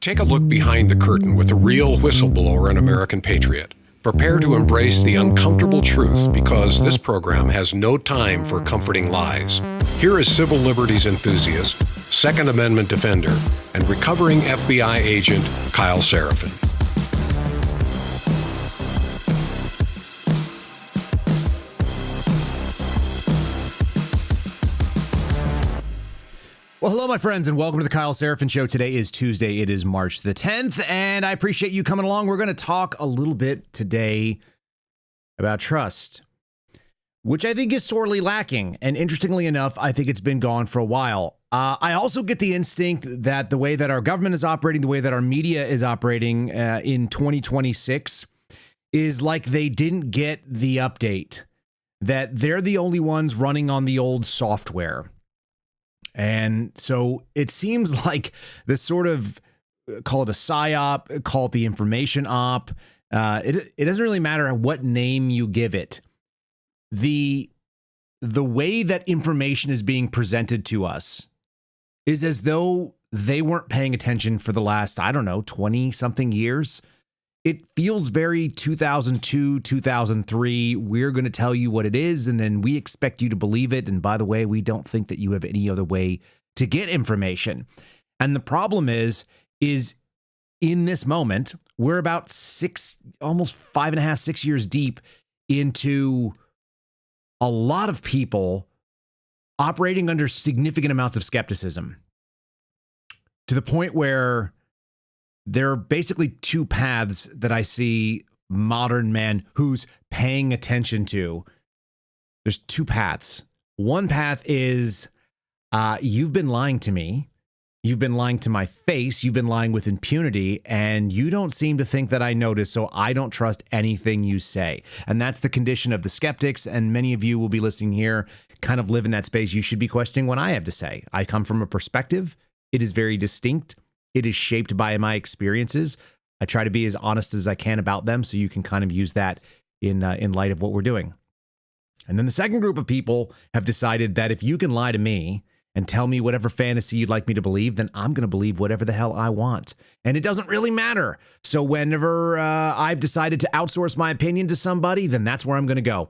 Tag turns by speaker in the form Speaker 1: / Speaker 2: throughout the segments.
Speaker 1: Take a look behind the curtain with a real whistleblower and American patriot. Prepare to embrace the uncomfortable truth because this program has no time for comforting lies. Here is civil liberties enthusiast, Second Amendment defender, and recovering FBI agent Kyle Seraphin.
Speaker 2: Well, hello, my friends, and welcome to the Kyle Seraphin Show. Today is Tuesday. It is March the 10th, and I appreciate you coming along. We're going to talk a little bit today about trust, which I think is sorely lacking. And interestingly enough, I think it's been gone for a while. I also get the instinct that the way that our government is operating, the way that our media is operating in 2026 is like they didn't get the update, that they're the only ones running on the old software. And so it seems like this sort of, call it a psyop, call it the information op. It doesn't really matter what name you give it. The way that information is being presented to us is as though they weren't paying attention for the last, 20 something years. It feels very 2002, 2003. We're going to tell you what it is, and then we expect you to believe it. And by the way, we don't think that you have any other way to get information. And the problem is in this moment, we're about almost 5.5, 6 years deep into a lot of people operating under significant amounts of skepticism, to the point where there are basically two paths that I see modern man who's paying attention to. There's two paths. One path is, you've been lying to me. You've been lying to my face. You've been lying with impunity, and you don't seem to think that I notice, so I don't trust anything you say. And that's the condition of the skeptics, and many of you will be listening here, kind of live in that space. You should be questioning what I have to say. I come from a perspective. It is very distinct. It is shaped by my experiences. I try to be as honest as I can about them, so you can kind of use that in light of what we're doing. And then the second group of people have decided that if you can lie to me and tell me whatever fantasy you'd like me to believe, then I'm going to believe whatever the hell I want. And it doesn't really matter. So whenever I've decided to outsource my opinion to somebody, then that's where I'm going to go.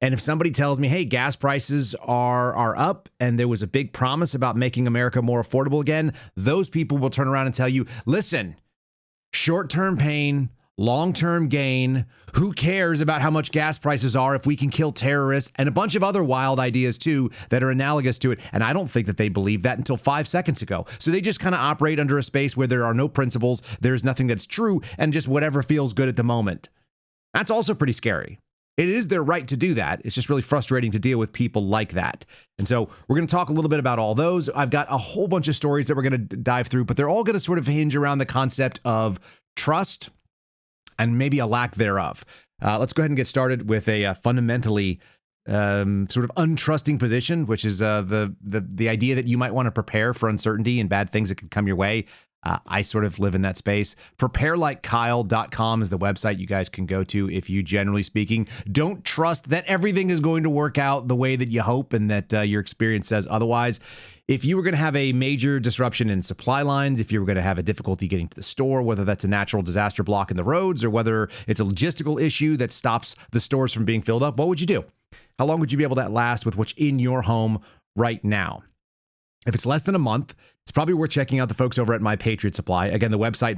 Speaker 2: And if somebody tells me, hey, gas prices are up and there was a big promise about making America more affordable again, those people will turn around and tell you, listen, short-term pain, long-term gain, who cares about how much gas prices are if we can kill terrorists, and a bunch of other wild ideas too that are analogous to it. And I don't think that they believed that until 5 seconds ago. So they just kind of operate under a space where there are no principles, there's nothing that's true, and just whatever feels good at the moment. That's also pretty scary. It is their right to do that. It's just really frustrating to deal with people like that. And so we're going to talk a little bit about all those. I've got a whole bunch of stories that we're going to dive through, but they're all going to sort of hinge around the concept of trust and maybe a lack thereof. Let's go ahead and get started with a fundamentally sort of untrusting position, which is the idea that you might want to prepare for uncertainty and bad things that could come your way. I sort of live in that space. Preparelikekyle.com is the website you guys can go to if you, generally speaking, don't trust that everything is going to work out the way that you hope and that your experience says otherwise. If you were going to have a major disruption in supply lines, if you were going to have a difficulty getting to the store, whether that's a natural disaster block in the roads or whether it's a logistical issue that stops the stores from being filled up, what would you do? How long would you be able to last with what's in your home right now? If it's less than a month, it's probably worth checking out the folks over at My Patriot Supply. Again, the website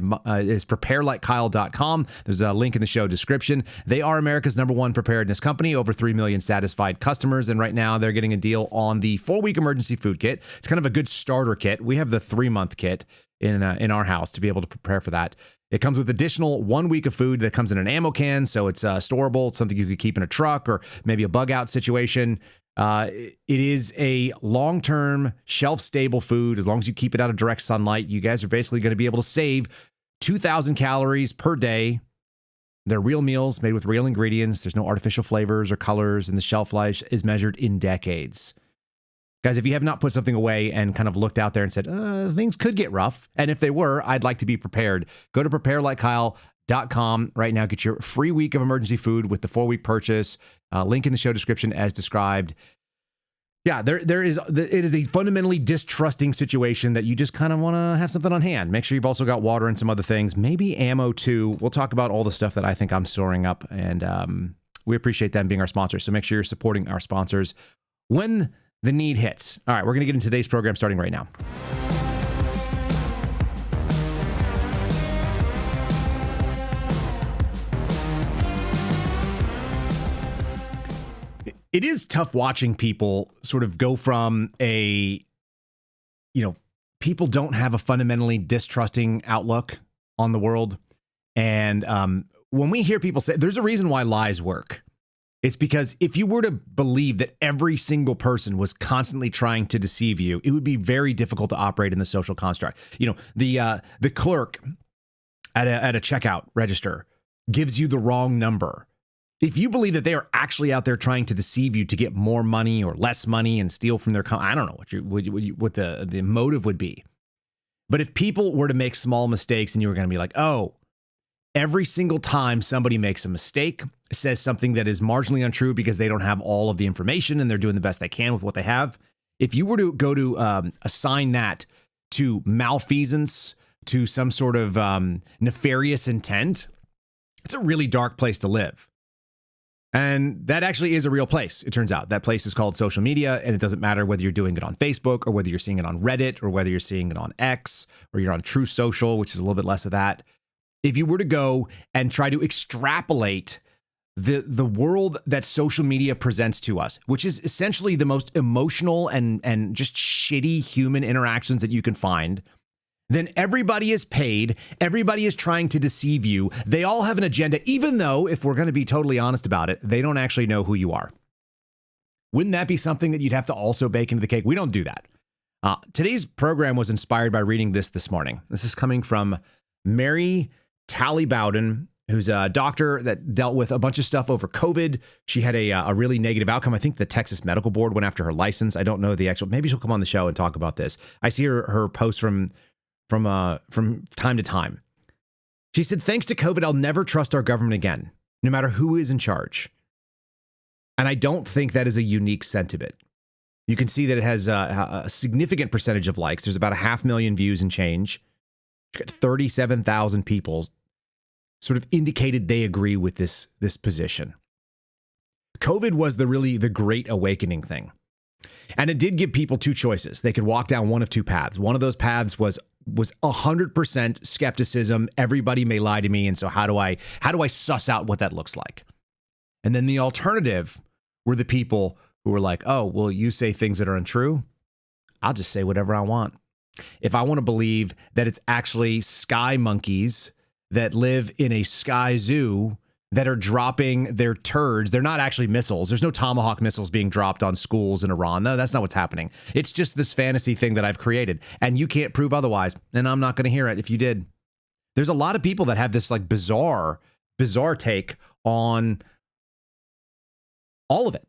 Speaker 2: is preparelikekyle.com. There's a link in the show description. They are America's #1 preparedness company, over 3 million satisfied customers. And right now they're getting a deal on the 4-week emergency food kit. It's kind of a good starter kit. We have the 3-month kit in our house to be able to prepare for that. It comes with additional 1 week of food that comes in an ammo can. So it's storable. It's something you could keep in a truck or maybe a bug out situation. It is a long-term shelf-stable food. As long as you keep it out of direct sunlight, you guys are basically going to be able to save 2,000 calories per day. They're real meals made with real ingredients. There's no artificial flavors or colors, and the shelf life is measured in decades. Guys, if you have not put something away and kind of looked out there and said, things could get rough, and if they were, I'd like to be prepared, go to preparelikekyle.com right now. Get your free week of emergency food with the 4-week purchase. Link in the show description as described. Yeah, it is a fundamentally distrusting situation that you just kind of want to have something on hand. Make sure you've also got water and some other things, maybe ammo too. We'll talk about all the stuff that I think I'm storing up, and we appreciate them being our sponsors. So make sure you're supporting our sponsors when the need hits. All right, we're going to get into today's program starting right now. It is tough watching people sort of go from people don't have a fundamentally distrusting outlook on the world. And when we hear people say, there's a reason why lies work. It's because if you were to believe that every single person was constantly trying to deceive you, it would be very difficult to operate in the social construct. The clerk at a checkout register gives you the wrong number. If you believe that they are actually out there trying to deceive you to get more money or less money and steal from their I don't know what the motive would be. But if people were to make small mistakes and you were going to be like, oh, every single time somebody makes a mistake, says something that is marginally untrue because they don't have all of the information and they're doing the best they can with what they have. If you were to go to assign that to malfeasance, to some sort of nefarious intent, it's a really dark place to live. And that actually is a real place, it turns out. That place is called social media, and it doesn't matter whether you're doing it on Facebook or whether you're seeing it on Reddit or whether you're seeing it on X or you're on True Social, which is a little bit less of that. If you were to go and try to extrapolate the world that social media presents to us, which is essentially the most emotional and just shitty human interactions that you can find, then everybody is paid. Everybody is trying to deceive you. They all have an agenda, even though, if we're going to be totally honest about it, they don't actually know who you are. Wouldn't that be something that you'd have to also bake into the cake? We don't do that. Today's program was inspired by reading this morning. This is coming from Mary Tally Bowden, who's a doctor that dealt with a bunch of stuff over COVID. She had a really negative outcome. I think the Texas Medical Board went after her license. I don't know the actual. Maybe she'll come on the show and talk about this. I see her posts from time to time. She said, thanks to COVID, I'll never trust our government again, no matter who is in charge. And I don't think that is a unique sentiment. You can see that it has a significant percentage of likes. There's about 500,000 views and change. She's got 37,000 people sort of indicated they agree with this position. COVID was the great awakening thing. And it did give people two choices. They could walk down one of two paths. One of those paths was 100% skepticism. Everybody may lie to me. And so how do I suss out what that looks like? And then the alternative were the people who were like, oh, well, you say things that are untrue. I'll just say whatever I want. If I want to believe that it's actually sky monkeys that live in a sky zoo that are dropping their turds. They're not actually missiles. There's no Tomahawk missiles being dropped on schools in Iran. No, that's not what's happening. It's just this fantasy thing that I've created, and you can't prove otherwise, and I'm not going to hear it if you did. There's a lot of people that have this like bizarre take on all of it.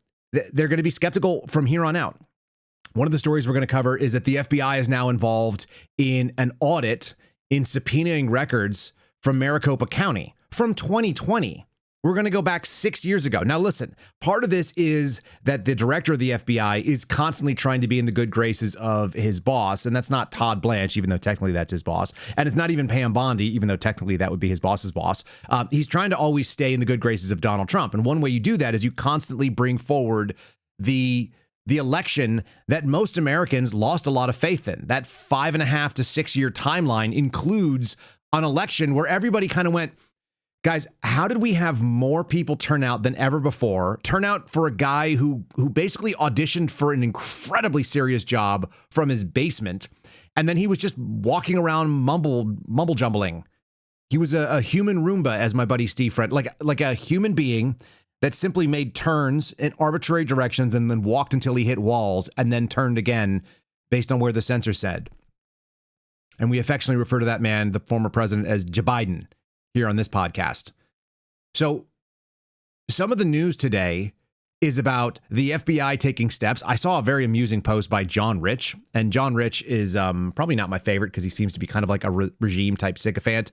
Speaker 2: They're going to be skeptical from here on out. One of the stories we're going to cover is that the FBI is now involved in an audit in subpoenaing records from Maricopa County from 2020. We're going to go back 6 years ago. Now, listen, part of this is that the director of the FBI is constantly trying to be in the good graces of his boss. And that's not Todd Blanche, even though technically that's his boss. And it's not even Pam Bondi, even though technically that would be his boss's boss. He's trying to always stay in the good graces of Donald Trump. And one way you do that is you constantly bring forward the election that most Americans lost a lot of faith in. That 5.5 to 6 year timeline includes an election where everybody kind of went, guys, how did we have more people turn out than ever before? Turn out for a guy who basically auditioned for an incredibly serious job from his basement, and then he was just walking around mumble jumbling. He was a human Roomba, as my buddy Steve Friend, like a human being that simply made turns in arbitrary directions and then walked until he hit walls and then turned again based on where the sensor said. And we affectionately refer to that man, the former president, as Joe Biden here on this podcast. So some of the news today is about the FBI taking steps. I saw a very amusing post by John Rich, and John Rich is probably not my favorite because he seems to be kind of like a regime type sycophant.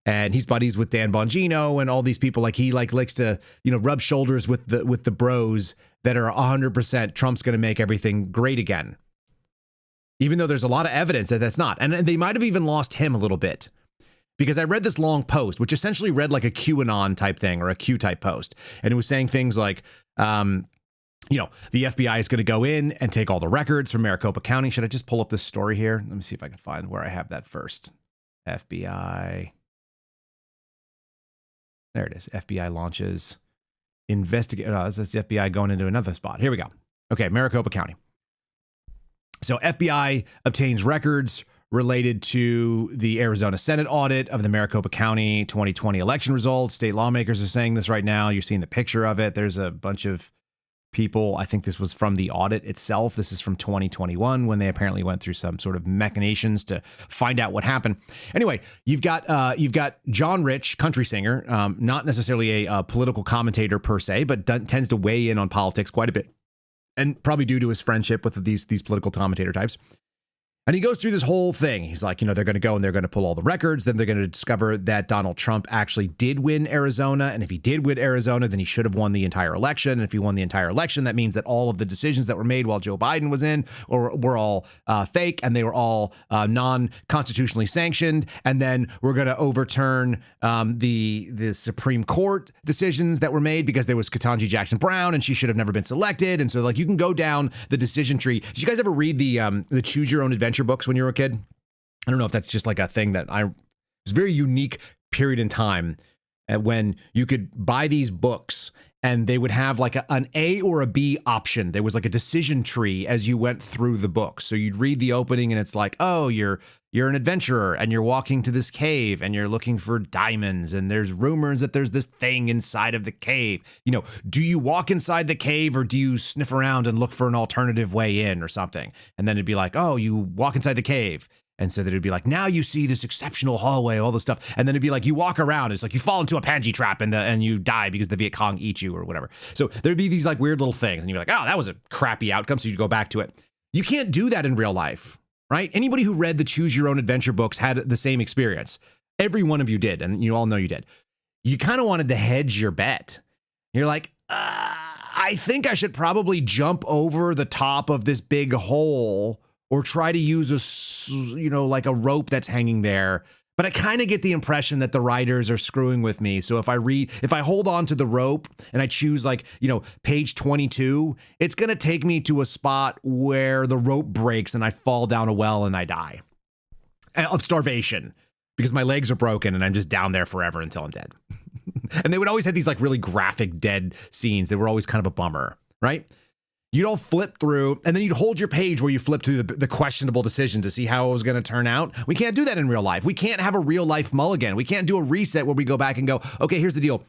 Speaker 2: And he's buddies with Dan Bongino and all these people. Like he likes to, rub shoulders with the bros that are 100% Trump's going to make everything great again. Even though there's a lot of evidence that that's not. And they might have even lost him a little bit. Because I read this long post, which essentially read like a QAnon type thing or a Q type post. And it was saying things like, the FBI is going to go in and take all the records from Maricopa County. Should I just pull up this story here? Let me see if I can find where I have that first. FBI. There it is. FBI launches investigate. Oh, that's the FBI going into another spot. Here we go. Okay, Maricopa County. So FBI obtains records related to the Arizona Senate audit of the Maricopa County 2020 election results. State lawmakers are saying this right now. You're seeing the picture of it. There's a bunch of people. I think this was from the audit itself. This is from 2021 when they apparently went through some sort of machinations to find out what happened. Anyway, you've got John Rich, country singer, not necessarily a political commentator per se, but tends to weigh in on politics quite a bit, and probably due to his friendship with these political commentator types. And he goes through this whole thing. He's like, they're going to go and they're going to pull all the records. Then they're going to discover that Donald Trump actually did win Arizona. And if he did win Arizona, then he should have won the entire election. And if he won the entire election, that means that all of the decisions that were made while Joe Biden was in were all fake, and they were all non-constitutionally sanctioned. And then we're going to overturn the Supreme Court decisions that were made because there was Ketanji Jackson Brown and she should have never been selected. And so you can go down the decision tree. Did you guys ever read the Choose Your Own Adventure books when you were a kid? I don't know if that's just like a thing that it was a very unique period in time when you could buy these books and they would have like an A or a B option. There was like a decision tree as you went through the book. So you'd read the opening and it's like, oh, you're an adventurer and you're walking to this cave and you're looking for diamonds and there's rumors that there's this thing inside of the cave. Do you walk inside the cave or do you sniff around and look for an alternative way in or something? And then it'd be like, oh, you walk inside the cave. And so that it'd be like, now you see this exceptional hallway, all this stuff. And then it'd be like, you walk around. It's like you fall into a Panji trap and you die because the Viet Cong eat you or whatever. So there'd be these like weird little things. And you're like, oh, that was a crappy outcome. So you'd go back to it. You can't do that in real life, right? Anybody who read the Choose Your Own Adventure books had the same experience. Every one of you did. And you all know you did. You kind of wanted to hedge your bet. You're like, I think I should probably jump over the top of this big hole or try to use like a rope that's hanging there. But I kind of get the impression that the writers are screwing with me. So if I hold on to the rope and I choose page 22, it's going to take me to a spot where the rope breaks and I fall down a well and I die of starvation because my legs are broken and I'm just down there forever until I'm dead. And they would always have these like really graphic dead scenes. They were always kind of a bummer, right? You'd all flip through and then you'd hold your page where you flip through the questionable decision to see how it was going to turn out. We can't do that in real life. We can't have a real life mulligan. We can't do a reset where we go back and go, okay, here's the deal.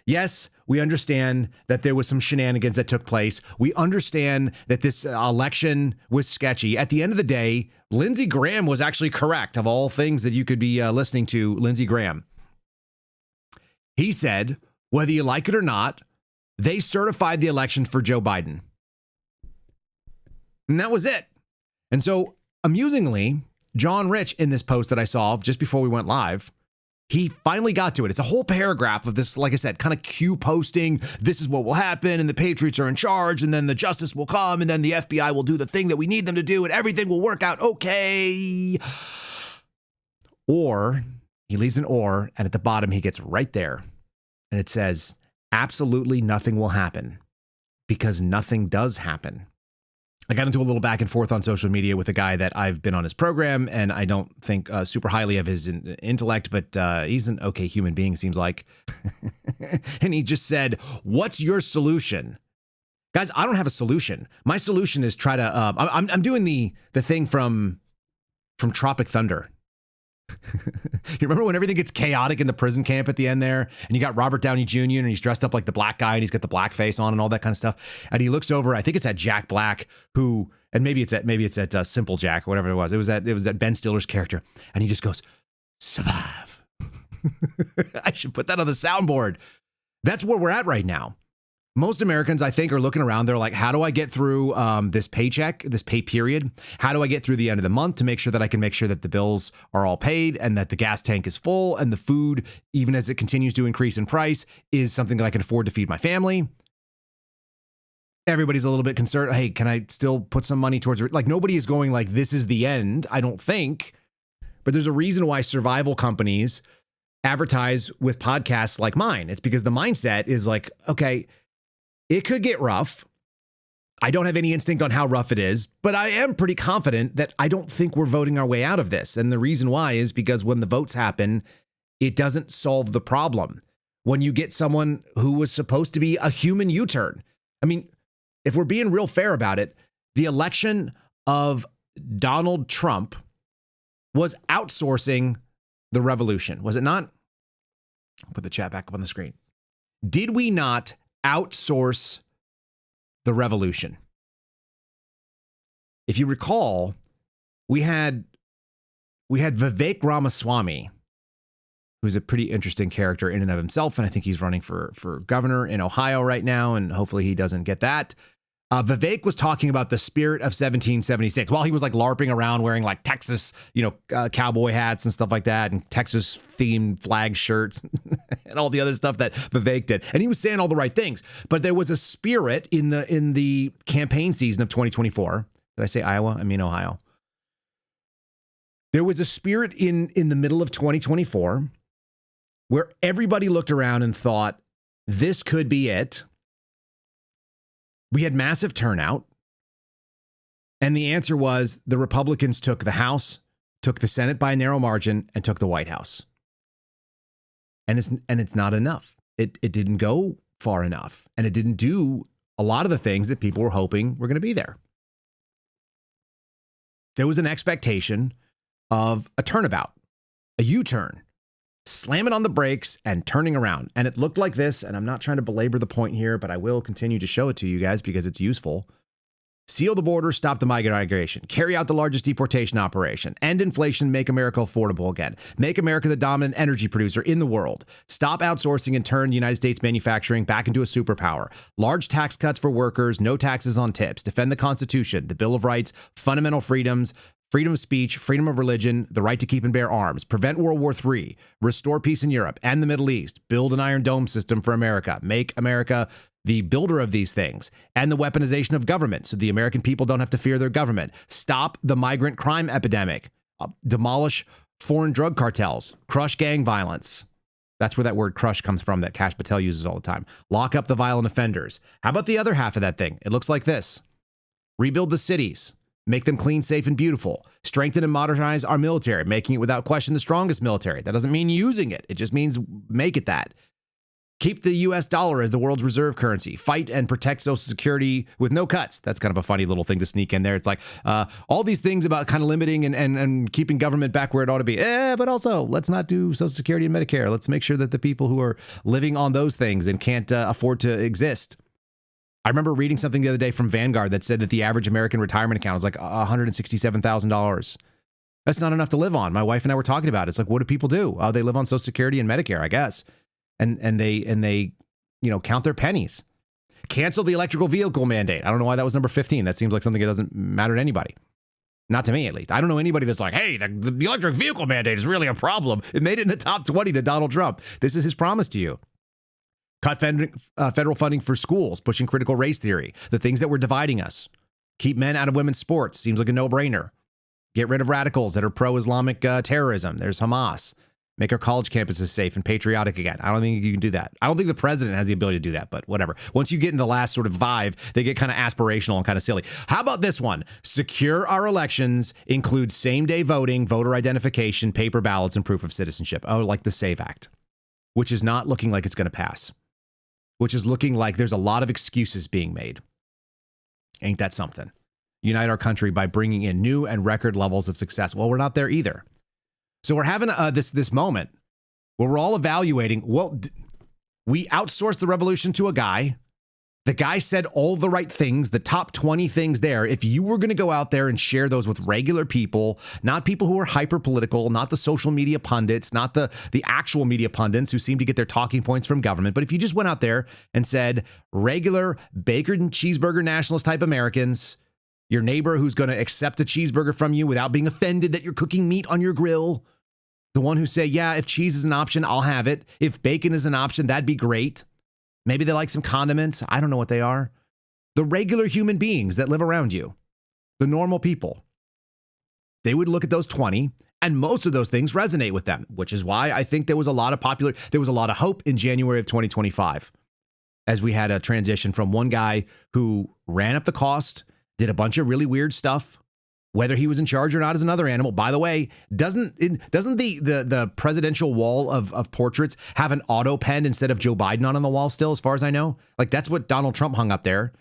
Speaker 2: Yes, we understand that there was some shenanigans that took place. We understand that this election was sketchy. At the end of the day, Lindsey Graham was actually correct. Of all things that you could be listening to, Lindsey Graham. He said, whether you like it or not, they certified the election for Joe Biden. And that was it. And so, amusingly, John Rich in this post that I saw just before we went live, he finally got to it. It's a whole paragraph of this, like I said, kind of Q posting. This is what will happen, and the Patriots are in charge, and then the justice will come, and then the FBI will do the thing that we need them to do, and everything will work out okay. Or, he leaves an or, and at the bottom he gets right there, and it says, absolutely nothing will happen, because nothing does happen. I got into a little back and forth on social media with a guy that I've been on his program, and I don't think super highly of his intellect, but he's an okay human being, seems like. And he just said, what's your solution? Guys, I don't have a solution. My solution is try to, I'm doing the thing from Tropic Thunder. You remember when everything gets chaotic in the prison camp at the end there, and you got Robert Downey Jr. and he's dressed up like the black guy and he's got the black face on and all that kind of stuff, and he looks over, I think it's at Jack Black, who, and maybe it's at Simple Jack or whatever it was. It was at Ben Stiller's character, and he just goes, survive. I should put that on the soundboard. That's where we're at right now. Most Americans, I think, are looking around. They're like, how do I get through this paycheck, this pay period? How do I get through the end of the month to make sure that I can make sure that the bills are all paid and that the gas tank is full and the food, even as it continues to increase in price, is something that I can afford to feed my family? Everybody's a little bit concerned. Hey, can I still put some money towards it? Like, nobody is going like, this is the end, I don't think. But there's a reason why survival companies advertise with podcasts like mine. It's because the mindset is like, okay, it could get rough. I don't have any instinct on how rough it is, but I am pretty confident that I don't think we're voting our way out of this. And the reason why is because when the votes happen, it doesn't solve the problem. When you get someone who was supposed to be a human U-turn. I mean, if we're being real fair about it, the election of Donald Trump was outsourcing the revolution, was it not? I'll put the chat back up on the screen. Did we not outsource the revolution? If you recall, we had Vivek Ramaswamy, who's a pretty interesting character in and of himself, and I think he's running for governor in Ohio right now, and hopefully he doesn't get that. Vivek was talking about the spirit of 1776 while he was like LARPing around wearing like Texas, cowboy hats and stuff like that, and Texas themed flag shirts and all the other stuff that Vivek did. And he was saying all the right things, but there was a spirit in the campaign season of 2024. Did I say Iowa? I mean, Ohio. There was a spirit in the middle of 2024 where everybody looked around and thought, this could be it. We had massive turnout, and the answer was the Republicans took the House, took the Senate by a narrow margin, and took the White House. And it's not enough. It didn't go far enough, and it didn't do a lot of the things that people were hoping were going to be there. There was an expectation of a turnabout, a U-turn, slamming on the brakes and turning around. And it looked like this, and I'm not trying to belabor the point here, but I will continue to show it to you guys because it's useful. Seal the border, stop the MAGA migration, carry out the largest deportation operation, end inflation, make America affordable again, make America the dominant energy producer in the world, stop outsourcing and turn United States manufacturing back into a superpower, large tax cuts for workers, no taxes on tips, defend the Constitution, the Bill of Rights, fundamental freedoms, freedom of speech, freedom of religion, the right to keep and bear arms, prevent World War III, restore peace in Europe and the Middle East, build an Iron Dome system for America, make America the builder of these things, and the weaponization of government so the American people don't have to fear their government, stop the migrant crime epidemic, demolish foreign drug cartels, crush gang violence. That's where that word crush comes from that Kash Patel uses all the time. Lock up the violent offenders. How about the other half of that thing? It looks like this. Rebuild the cities. Make them clean, safe, and beautiful. Strengthen and modernize our military, making it without question the strongest military. That doesn't mean using it. It just means make it that. Keep the U.S. dollar as the world's reserve currency. Fight and protect Social Security with no cuts. That's kind of a funny little thing to sneak in there. It's like all these things about kind of limiting and keeping government back where it ought to be. But also, let's not do Social Security and Medicare. Let's make sure that the people who are living on those things and can't afford to exist. I remember reading something the other day from Vanguard that said that the average American retirement account is like $167,000. That's not enough to live on. My wife and I were talking about it. It's like, what do people do? They live on Social Security and Medicare, I guess. And they count their pennies. Cancel the electrical vehicle mandate. I don't know why that was number 15. That seems like something that doesn't matter to anybody. Not to me, at least. I don't know anybody that's like, hey, the electric vehicle mandate is really a problem. It made it in the top 20 to Donald Trump. This is his promise to you. Cut federal funding for schools, pushing critical race theory, the things that were dividing us. Keep men out of women's sports. Seems like a no-brainer. Get rid of radicals that are pro-Islamic terrorism. There's Hamas. Make our college campuses safe and patriotic again. I don't think you can do that. I don't think the president has the ability to do that, but whatever. Once you get in the last sort of vibe, they get kind of aspirational and kind of silly. How about this one? Secure our elections, include same-day voting, voter identification, paper ballots, and proof of citizenship. Oh, like the SAVE Act, which is not looking like it's going to pass. Which is looking like there's a lot of excuses being made. Ain't that something? Unite our country by bringing in new and record levels of success. Well, we're not there either. So we're having this moment where we're all evaluating, well, we outsourced the revolution to a guy The guy said all the right things, the top 20 things there. If you were going to go out there and share those with regular people, not people who are hyper political, not the social media pundits, not the actual media pundits who seem to get their talking points from government, but if you just went out there and said regular bacon and cheeseburger nationalist type Americans, your neighbor who's going to accept a cheeseburger from you without being offended that you're cooking meat on your grill, the one who say, yeah, if cheese is an option, I'll have it. If bacon is an option, that'd be great. Maybe they like some condiments. I don't know what they are. The regular human beings that live around you, the normal people, they would look at those 20 and most of those things resonate with them, which is why I think there was a lot of hope in January of 2025 as we had a transition from one guy who ran up the cost, did a bunch of really weird stuff. Whether he was in charge or not is another animal. By the way, doesn't the presidential wall of portraits have an auto pen instead of Joe Biden on the wall still, as far as I know? Like, that's what Donald Trump hung up there.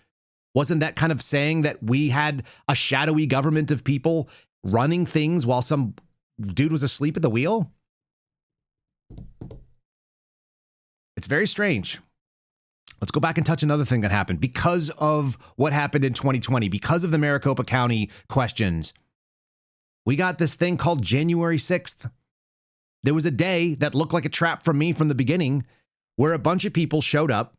Speaker 2: Wasn't that kind of saying that we had a shadowy government of people running things while some dude was asleep at the wheel? It's very strange. Let's go back and touch another thing that happened because of what happened in 2020, because of the Maricopa County questions. We got this thing called January 6th. There was a day that looked like a trap from me from the beginning where a bunch of people showed up.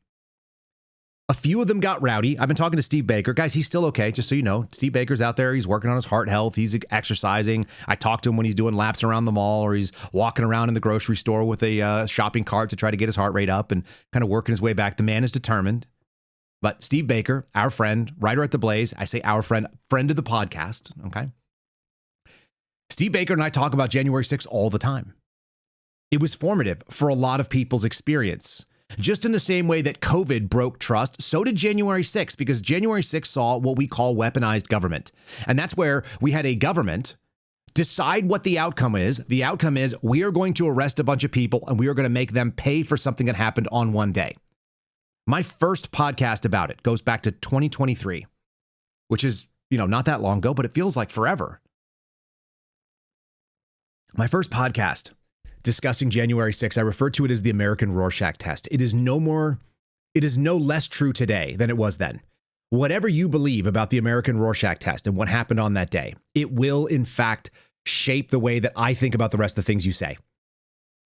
Speaker 2: A few of them got rowdy. I've been talking to Steve Baker. Guys, he's still okay, just so you know. Steve Baker's out there. He's working on his heart health. He's exercising. I talk to him when he's doing laps around the mall or he's walking around in the grocery store with a shopping cart to try to get his heart rate up and kind of working his way back. The man is determined. But Steve Baker, our friend, writer at The Blaze, I say our friend of the podcast, okay? Steve Baker and I talk about January 6th all the time. It was formative for a lot of people's experience. Just in the same way that COVID broke trust, so did January 6th, because January 6th saw what we call weaponized government. And that's where we had a government decide what the outcome is. The outcome is we are going to arrest a bunch of people and we are going to make them pay for something that happened on one day. My first podcast about it goes back to 2023, which is, not that long ago, but it feels like forever. My first podcast discussing January 6th, I refer to it as the American Rorschach test. It is no less true today than it was then. Whatever you believe about the American Rorschach test and what happened on that day, it will in fact shape the way that I think about the rest of the things you say.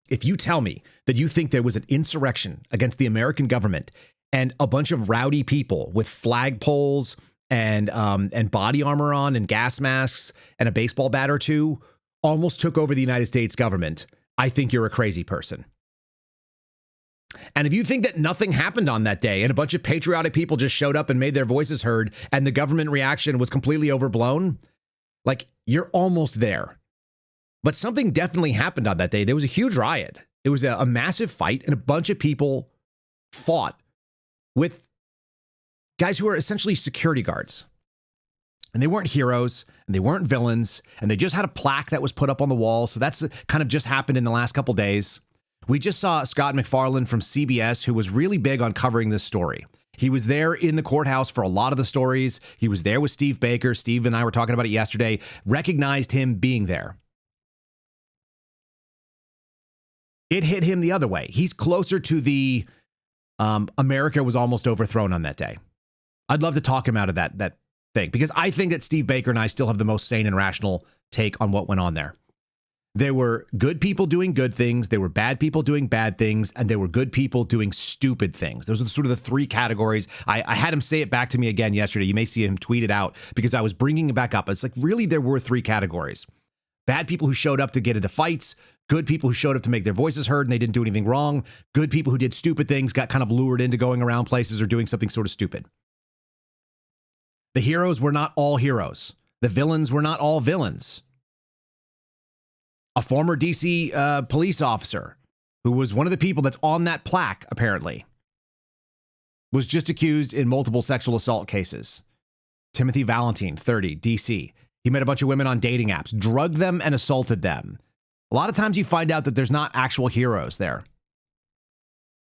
Speaker 2: If you tell me that you think there was an insurrection against the American government and a bunch of rowdy people with flagpoles and body armor on and gas masks and a baseball bat or two almost took over the United States government, I think you're a crazy person. And if you think that nothing happened on that day and a bunch of patriotic people just showed up and made their voices heard and the government reaction was completely overblown, like, you're almost there. But something definitely happened on that day. There was a huge riot. It was a massive fight and a bunch of people fought with guys who are essentially security guards. And they weren't heroes and they weren't villains and they just had a plaque that was put up on the wall. So that's kind of just happened in the last couple days. We just saw Scott McFarland from CBS, who was really big on covering this story. He was there in the courthouse for a lot of the stories. He was there with Steve Baker. Steve and I were talking about it yesterday, recognized him being there. It hit him the other way. He's closer to the America was almost overthrown on that day. I'd love to talk him out of that thing, because I think that Steve Baker and I still have the most sane and rational take on what went on there. There were good people doing good things, there were bad people doing bad things, and there were good people doing stupid things. Those are sort of the three categories. I had him say it back to me again yesterday. You may see him tweet it out because I was bringing it back up. It's like, really, there were three categories. Bad people who showed up to get into fights, good people who showed up to make their voices heard and they didn't do anything wrong, good people who did stupid things, got kind of lured into going around places or doing something sort of stupid. The heroes were not all heroes. The villains were not all villains. A former DC police officer, who was one of the people that's on that plaque, apparently, was just accused in multiple sexual assault cases. Timothy Valentine, 30, DC. He met a bunch of women on dating apps, drugged them and assaulted them. A lot of times you find out that there's not actual heroes there.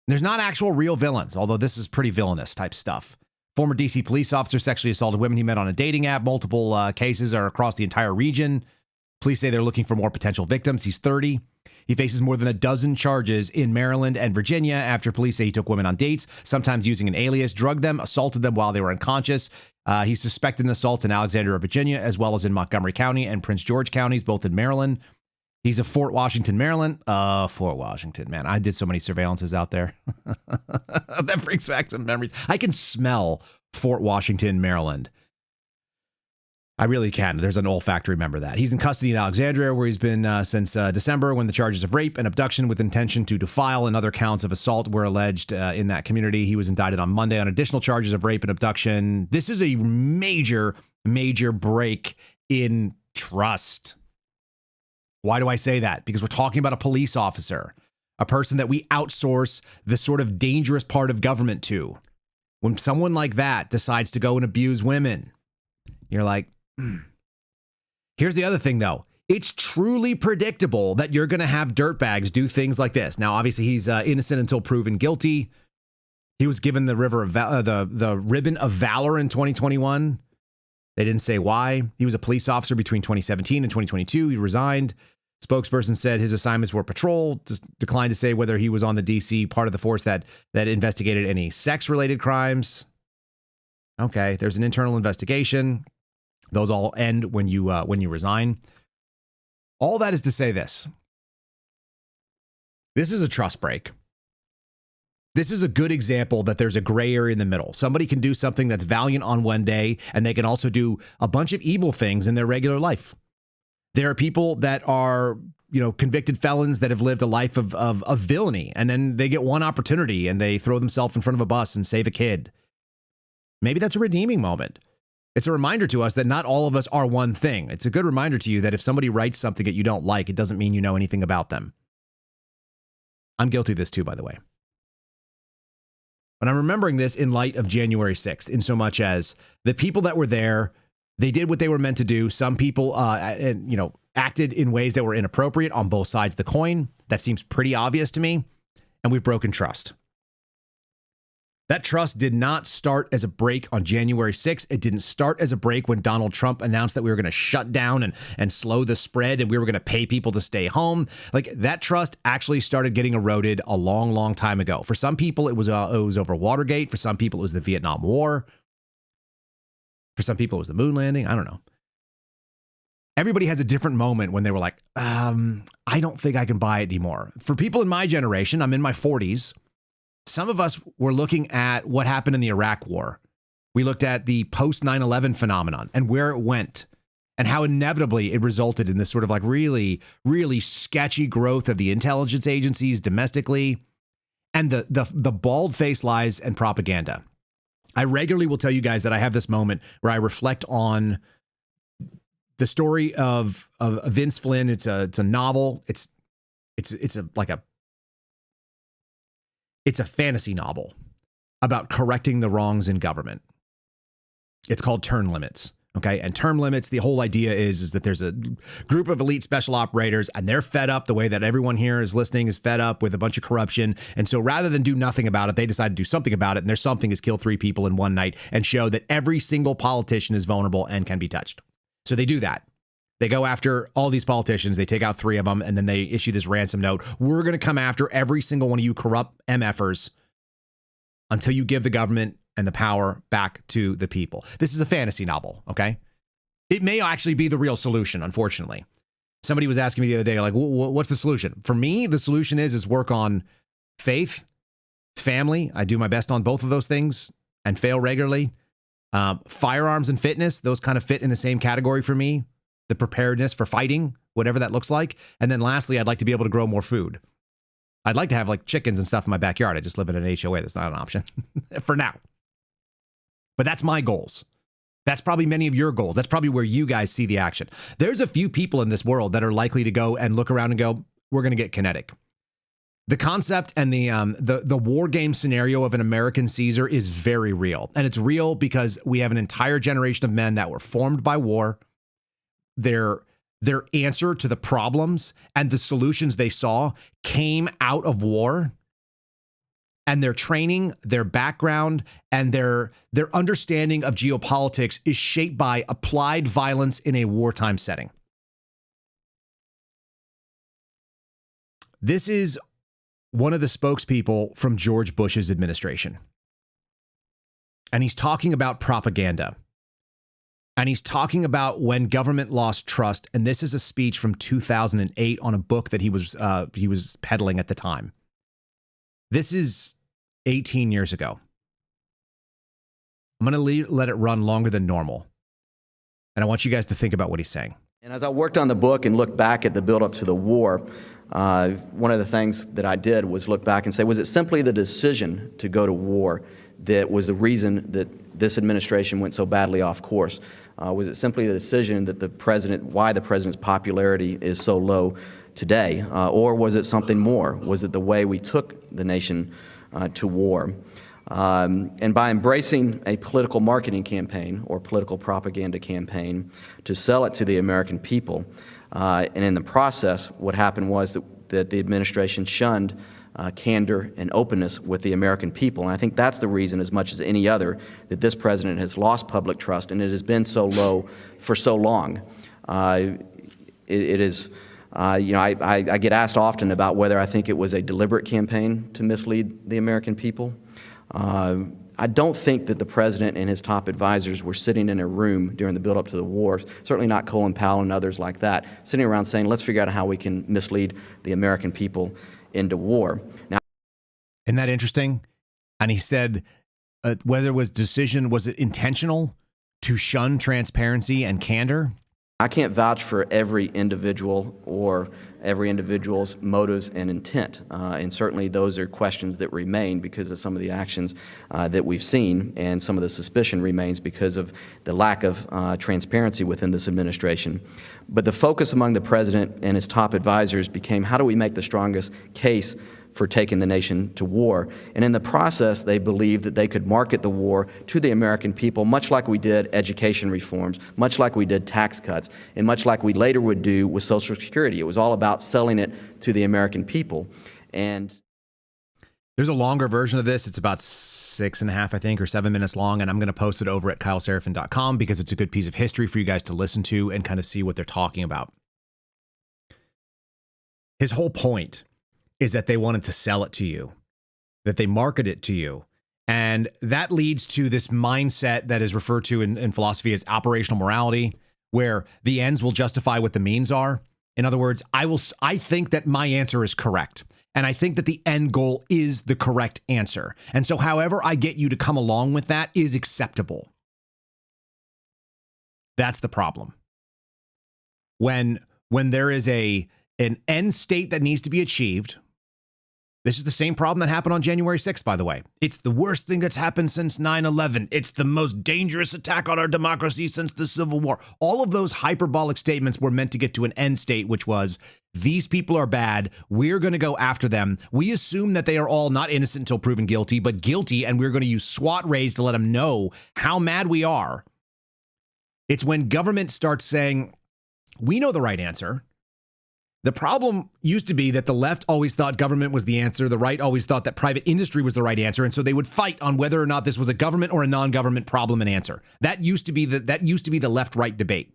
Speaker 2: There's not actual real villains, although this is pretty villainous type stuff. Former DC police officer sexually assaulted women he met on a dating app. Multiple cases are across the entire region. Police say they're looking for more potential victims. He's 30. He faces more than a dozen charges in Maryland and Virginia after police say he took women on dates, sometimes using an alias, drugged them, assaulted them while they were unconscious. He's suspected in assaults in Alexandria, Virginia, as well as in Montgomery County and Prince George counties, both in Maryland. He's of Fort Washington, Maryland. Fort Washington, man. I did so many surveillances out there. That brings back some memories. I can smell Fort Washington, Maryland. I really can. There's an olfactory member of that. He's in custody in Alexandria, where he's been since December, when the charges of rape and abduction with intention to defile and other counts of assault were alleged in that community. He was indicted on Monday on additional charges of rape and abduction. This is a major, major break in trust. Why do I say that? Because we're talking about a police officer, a person that we outsource the sort of dangerous part of government to. When someone like that decides to go and abuse women, you're like, Here's the other thing, though. It's truly predictable that you're going to have dirtbags do things like this. Now, obviously, he's innocent until proven guilty. He was given the ribbon of valor in 2021. They didn't say why. He was a police officer between 2017 and 2022. He resigned. Spokesperson said his assignments were patrol. Declined to say whether he was on the DC part of the force that investigated any sex-related crimes. Okay, there's an internal investigation. Those all end when you resign. All that is to say this. This is a trust break. This is a good example that there's a gray area in the middle. Somebody can do something that's valiant on one day, and they can also do a bunch of evil things in their regular life. There are people that are, convicted felons that have lived a life of villainy, and then they get one opportunity and they throw themselves in front of a bus and save a kid. Maybe that's a redeeming moment. It's a reminder to us that not all of us are one thing. It's a good reminder to you that if somebody writes something that you don't like, it doesn't mean you know anything about them. I'm guilty of this too, by the way. But I'm remembering this in light of January 6th, in so much as the people that were there, they did what they were meant to do. Some people, acted in ways that were inappropriate on both sides of the coin. That seems pretty obvious to me. And we've broken trust. That trust did not start as a break on January 6th. It didn't start as a break when Donald Trump announced that we were going to shut down and slow the spread and we were going to pay people to stay home. Like, that trust actually started getting eroded a long, long time ago. For some people, it was over Watergate. For some people, it was the Vietnam War. For some people, it was the moon landing. I don't know. Everybody has a different moment when they were like, I don't think I can buy it anymore. For people in my generation, I'm in my 40s. Some of us were looking at what happened in the Iraq War. We looked at the post 9/11 phenomenon and where it went and how inevitably it resulted in this sort of like really, really sketchy growth of the intelligence agencies domestically and the bald-faced lies and propaganda. I regularly will tell you guys that I have this moment where I reflect on the story of Vince Flynn. It's a novel. It's a fantasy novel about correcting the wrongs in government. It's called Term Limits. Okay. And term limits, the whole idea is that there's a group of elite special operators and they're fed up the way that everyone here is listening is fed up with a bunch of corruption. And so rather than do nothing about it, they decide to do something about it. And their something is kill 3 people in one night and show that every single politician is vulnerable and can be touched. So they do that. They go after all these politicians. They take out 3 of them and then they issue this ransom note. We're going to come after every single one of you corrupt MFers until you give the government and the power back to the people. This is a fantasy novel, okay? It may actually be the real solution, unfortunately. Somebody was asking me the other day, like, what's the solution? For me, the solution is work on faith, family. I do my best on both of those things and fail regularly. Firearms and fitness, those kind of fit in the same category for me. The preparedness for fighting, whatever that looks like. And then lastly, I'd like to be able to grow more food. I'd like to have like chickens and stuff in my backyard. I just live in an HOA. That's not an option for now. But that's my goals. That's probably many of your goals. That's probably where you guys see the action. There's a few people in this world that are likely to go and look around and go, we're going to get kinetic. The concept and the war game scenario of an American Caesar is very real. And it's real because we have an entire generation of men that were formed by war. Their answer to the problems and the solutions they saw came out of war. And their training, their background, and their understanding of geopolitics is shaped by applied violence in a wartime setting. This is one of the spokespeople from George Bush's administration. And he's talking about propaganda. And he's talking about when government lost trust. And this is a speech from 2008 on a book that he was peddling at the time. This is 18 years ago. I'm going to let it run longer than normal. And I want you guys to think about what he's saying.
Speaker 3: And as I worked on the book and looked back at the buildup to the war, one of the things that I did was look back and say, was it simply the decision to go to war that was the reason that this administration went so badly off course? Was it simply the decision that why the president's popularity is so low today? Or was it something more? Was it the way we took the nation to war? And by embracing a political marketing campaign or political propaganda campaign to sell it to the American people, and in the process, what happened was that the administration shunned candor and openness with the American people. And I think that's the reason, as much as any other, that this president has lost public trust, and it has been so low for so long. I get asked often about whether I think it was a deliberate campaign to mislead the American people. I don't think that the president and his top advisors were sitting in a room during the buildup to the war, certainly not Colin Powell and others like that, sitting around saying, let's figure out how we can mislead the American people into war. Now,
Speaker 2: isn't that interesting? And he said, whether it was was it intentional to shun transparency and candor?
Speaker 3: I can't vouch for every individual or every individual's motives and intent. And certainly those are questions that remain because of some of the actions that we've seen, and some of the suspicion remains because of the lack of transparency within this administration. But the focus among the president and his top advisors became, how do we make the strongest case for taking the nation to war? And in the process, they believed that they could market the war to the American people, much like we did education reforms, much like we did tax cuts, and much like we later would do with Social Security. It was all about selling it to the American people. And
Speaker 2: there's a longer version of this. It's about 6.5, I think, or 7 minutes long, and I'm going to post it over at kyleseraphin.com because it's a good piece of history for you guys to listen to and kind of see what they're talking about. His whole point is that they wanted to sell it to you, that they market it to you. And that leads to this mindset that is referred to in philosophy as operational morality, where the ends will justify what the means are. In other words, I think that my answer is correct. And I think that the end goal is the correct answer. And so however I get you to come along with that is acceptable. That's the problem. When there is an end state that needs to be achieved. This is the same problem that happened on January 6th, by the way. It's the worst thing that's happened since 9/11. It's the most dangerous attack on our democracy since the Civil War. All of those hyperbolic statements were meant to get to an end state, which was, these people are bad. We're going to go after them. We assume that they are all not innocent until proven guilty, but guilty, and we're going to use SWAT raids to let them know how mad we are. It's when government starts saying, we know the right answer. The problem used to be that the left always thought government was the answer. The right always thought that private industry was the right answer. And so they would fight on whether or not this was a government or a non-government problem and answer. That used to be the left-right debate.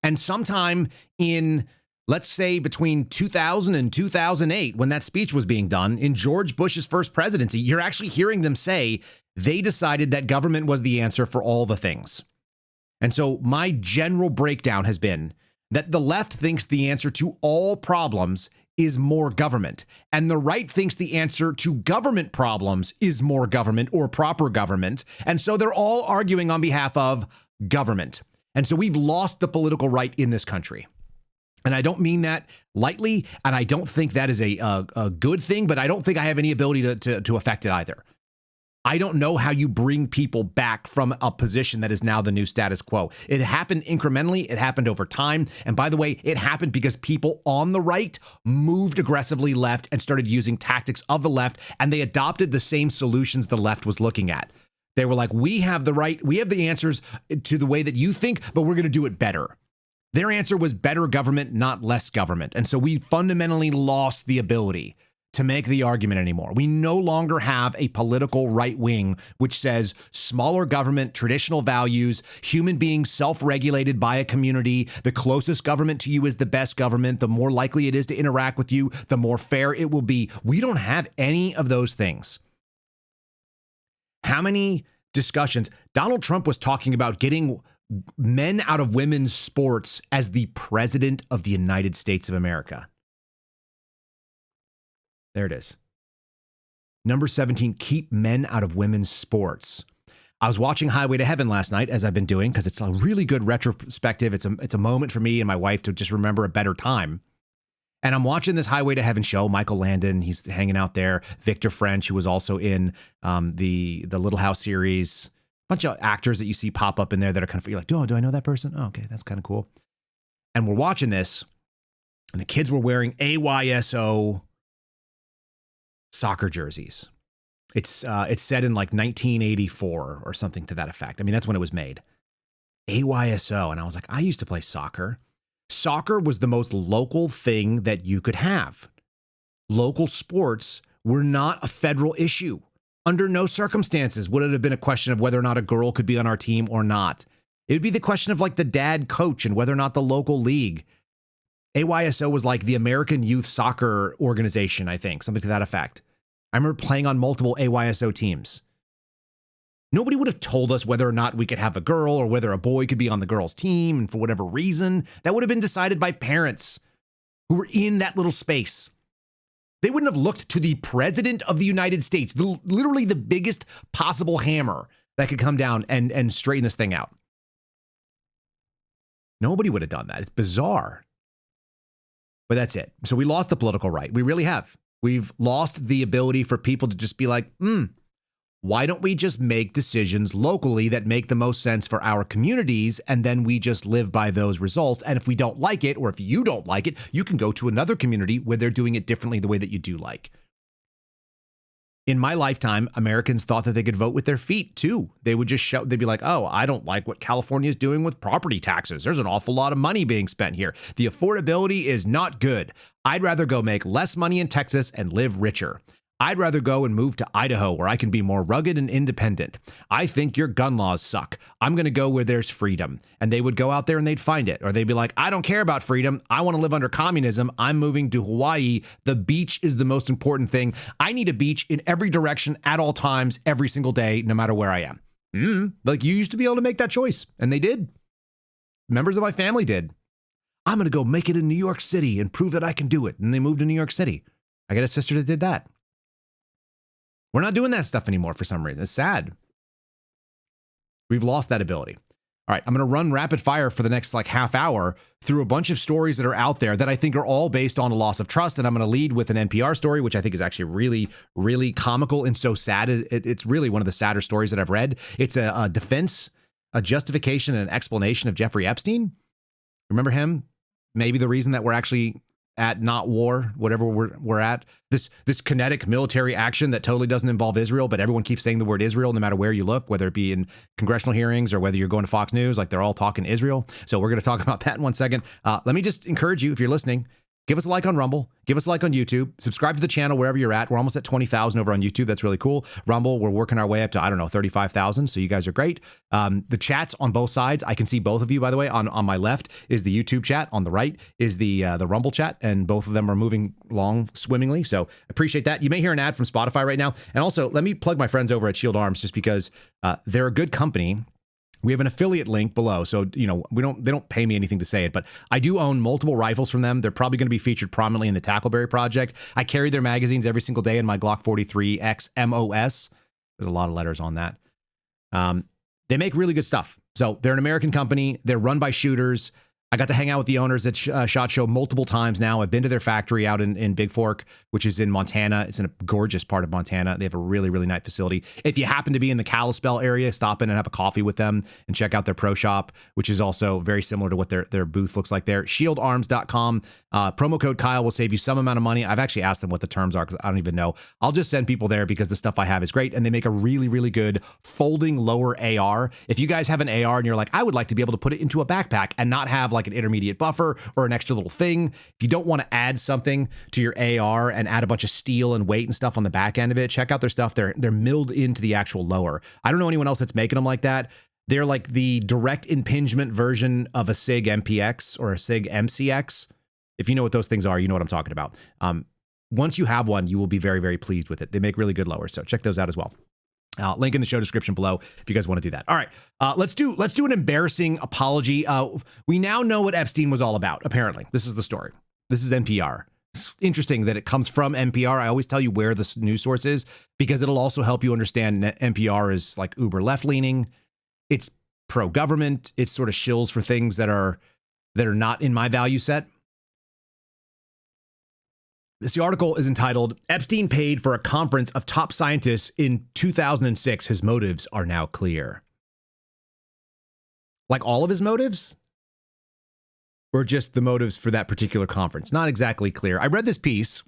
Speaker 2: And sometime in, let's say, between 2000 and 2008, when that speech was being done in George Bush's first presidency, you're actually hearing them say they decided that government was the answer for all the things. And so my general breakdown has been that the left thinks the answer to all problems is more government, and the right thinks the answer to government problems is more government or proper government, and so they're all arguing on behalf of government. And so we've lost the political right in this country. And I don't mean that lightly, and I don't think that is a good thing, but I don't think I have any ability to affect it either. I don't know how you bring people back from a position that is now the new status quo. It happened incrementally. It happened over time. And by the way, it happened because people on the right moved aggressively left and started using tactics of the left, and they adopted the same solutions the left was looking at. They were like, we have the answers to the way that you think, but we're going to do it better. Their answer was better government, not less government. And so we fundamentally lost the ability to make the argument anymore. We no longer have a political right wing which says smaller government, traditional values, human beings self-regulated by a community, the closest government to you is the best government, the more likely it is to interact with you, the more fair it will be. We don't have any of those things. How many discussions? Donald Trump was talking about getting men out of women's sports as the president of the United States of America. There it is. Number 17, keep men out of women's sports. I was watching Highway to Heaven last night, as I've been doing, because it's a really good retrospective. It's a moment for me and my wife to just remember a better time. And I'm watching this Highway to Heaven show. Michael Landon, he's hanging out there. Victor French, who was also in the Little House series. A bunch of actors that you see pop up in there that are kind of, you're like, oh, do I know that person? Oh, okay, that's kind of cool. And we're watching this, and the kids were wearing AYSO soccer jerseys. It's set in like 1984 or something to that effect. I mean, that's when it was made. AYSO. And I was like, I used to play soccer. Soccer was the most local thing that you could have. Local sports were not a federal issue. Under no circumstances would it have been a question of whether or not a girl could be on our team or not. It would be the question of like the dad coach and whether or not the local league. AYSO was like the American Youth Soccer Organization, I think, something to that effect. I remember playing on multiple AYSO teams. Nobody would have told us whether or not we could have a girl or whether a boy could be on the girl's team. And for whatever reason, that would have been decided by parents who were in that little space. They wouldn't have looked to the president of the United States, literally the biggest possible hammer that could come down and straighten this thing out. Nobody would have done that. It's bizarre. But that's it. So we lost the political right. We really have. We've lost the ability for people to just be like, why don't we just make decisions locally that make the most sense for our communities, and then we just live by those results? And if we don't like it, or if you don't like it, you can go to another community where they're doing it differently the way that you do like. In my lifetime, Americans thought that they could vote with their feet too. They would just shout, they'd be like, oh, I don't like what California is doing with property taxes. There's an awful lot of money being spent here. The affordability is not good. I'd rather go make less money in Texas and live richer. I'd rather go and move to Idaho where I can be more rugged and independent. I think your gun laws suck. I'm going to go where there's freedom. And they would go out there and they'd find it. Or they'd be like, I don't care about freedom. I want to live under communism. I'm moving to Hawaii. The beach is the most important thing. I need a beach in every direction at all times, every single day, no matter where I am. Like you used to be able to make that choice. And they did. Members of my family did. I'm going to go make it in New York City and prove that I can do it. And they moved to New York City. I got a sister that did that. We're not doing that stuff anymore for some reason. It's sad. We've lost that ability. All right, I'm going to run rapid fire for the next like half hour through a bunch of stories that are out there that I think are all based on a loss of trust. And I'm going to lead with an NPR story, which I think is actually really, really comical and so sad. It's really one of the sadder stories that I've read. It's a defense, a justification, and an explanation of Jeffrey Epstein. Remember him? Maybe the reason that we're actually at not war, whatever we're at, this kinetic military action that totally doesn't involve Israel, but everyone keeps saying the word Israel no matter where you look, whether it be in congressional hearings or whether you're going to Fox News, like they're all talking Israel. So we're going to talk about that in 1 second. Let me just encourage you, if you're listening, give us a like on Rumble, give us a like on YouTube, subscribe to the channel wherever you're at. We're almost at 20,000 over on YouTube. That's really cool. Rumble, we're working our way up to, 35,000. So you guys are great. The chats on both sides, I can see both of you, by the way. On my left is the YouTube chat. On the right is the Rumble chat. And both of them are moving along swimmingly. So appreciate that. You may hear an ad from Spotify right now. And also, let me plug my friends over at Shield Arms just because they're a good company. We have an affiliate link below. So, they don't pay me anything to say it, but I do own multiple rifles from them. They're probably going to be featured prominently in the Tackleberry Project. I carry their magazines every single day in my Glock 43X MOS. There's a lot of letters on that. They make really good stuff. So they're an American company. They're run by shooters. I got to hang out with the owners at SHOT Show multiple times now. I've been to their factory out in Big Fork, which is in Montana. It's in a gorgeous part of Montana. They have a really, really nice facility. If you happen to be in the Kalispell area, stop in and have a coffee with them and check out their pro shop, which is also very similar to what their booth looks like there. ShieldArms.com. Promo code Kyle will save you some amount of money. I've actually asked them what the terms are because I don't even know. I'll just send people there because the stuff I have is great, and they make a really, really good folding lower AR. If you guys have an AR and you're like, I would like to be able to put it into a backpack and not have like an intermediate buffer or an extra little thing. If you don't want to add something to your AR and add a bunch of steel and weight and stuff on the back end of it, check out their stuff. They're milled into the actual lower. I don't know anyone else that's making them like that. They're like the direct impingement version of a SIG MPX or a SIG MCX. If you know what those things are, you know what I'm talking about. Once you have one, you will be very, very pleased with it. They make really good lowers, so check those out as well. Link in the show description below if you guys want to do that. All right, let's do an embarrassing apology. We now know what Epstein was all about. Apparently, this is the story. This is NPR. It's interesting that it comes from NPR. I always tell you where the news source is because it'll also help you understand NPR is like uber left leaning. It's pro-government. It's sort of shills for things that are not in my value set. This article is entitled, Epstein paid for a conference of top scientists in 2006. His motives are now clear. Like all of his motives? Or just the motives for that particular conference? Not exactly clear. I read this piece,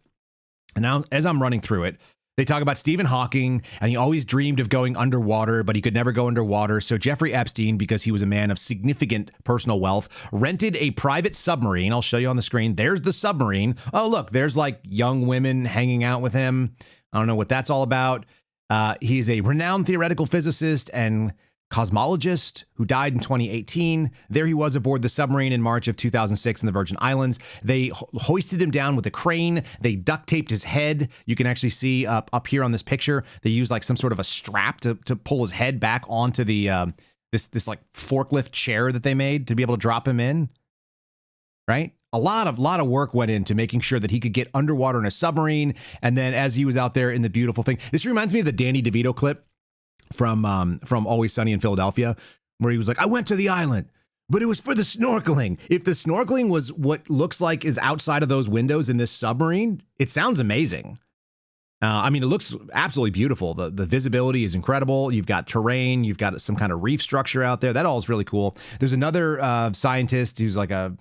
Speaker 2: and now as I'm running through it, they talk about Stephen Hawking, and he always dreamed of going underwater, but he could never go underwater. So Jeffrey Epstein, because he was a man of significant personal wealth, rented a private submarine. I'll show you on the screen. There's the submarine. Oh, look, there's like young women hanging out with him. I don't know what that's all about. He's a renowned theoretical physicist and cosmologist who died in 2018. There he was aboard the submarine in March of 2006 in the Virgin Islands. They hoisted him down with a crane. They duct taped his head. You can actually see up here on this picture, they used like some sort of a strap to pull his head back onto the this like forklift chair that they made to be able to drop him in. Right? A lot of work went into making sure that he could get underwater in a submarine. And then as he was out there in the beautiful thing, this reminds me of the Danny DeVito clip from Always Sunny in Philadelphia, where he was like, I went to the island, but it was for the snorkeling. If the snorkeling was what looks like is outside of those windows in this submarine, it sounds amazing. I mean, it looks absolutely beautiful. The visibility is incredible. You've got terrain. You've got some kind of reef structure out there. That all is really cool. There's another scientist who's like a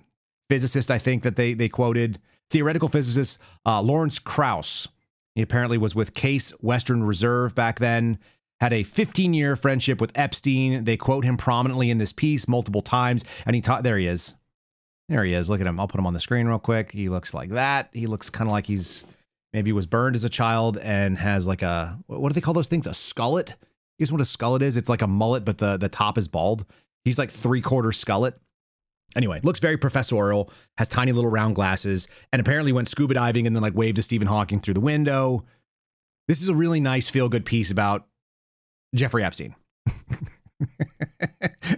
Speaker 2: physicist, I think, that they quoted, theoretical physicist Lawrence Krauss. He apparently was with Case Western Reserve back then. Had a 15-year friendship with Epstein. They quote him prominently in this piece multiple times. And there he is. There he is. Look at him. I'll put him on the screen real quick. He looks like that. He looks kind of like maybe was burned as a child and has like what do they call those things? A skullet? You guys know what a skullet is? It's like a mullet, but the top is bald. He's like 3/4 skullet. Anyway, looks very professorial, has tiny little round glasses, and apparently went scuba diving and then like waved to Stephen Hawking through the window. This is a really nice feel-good piece about Jeffrey Epstein.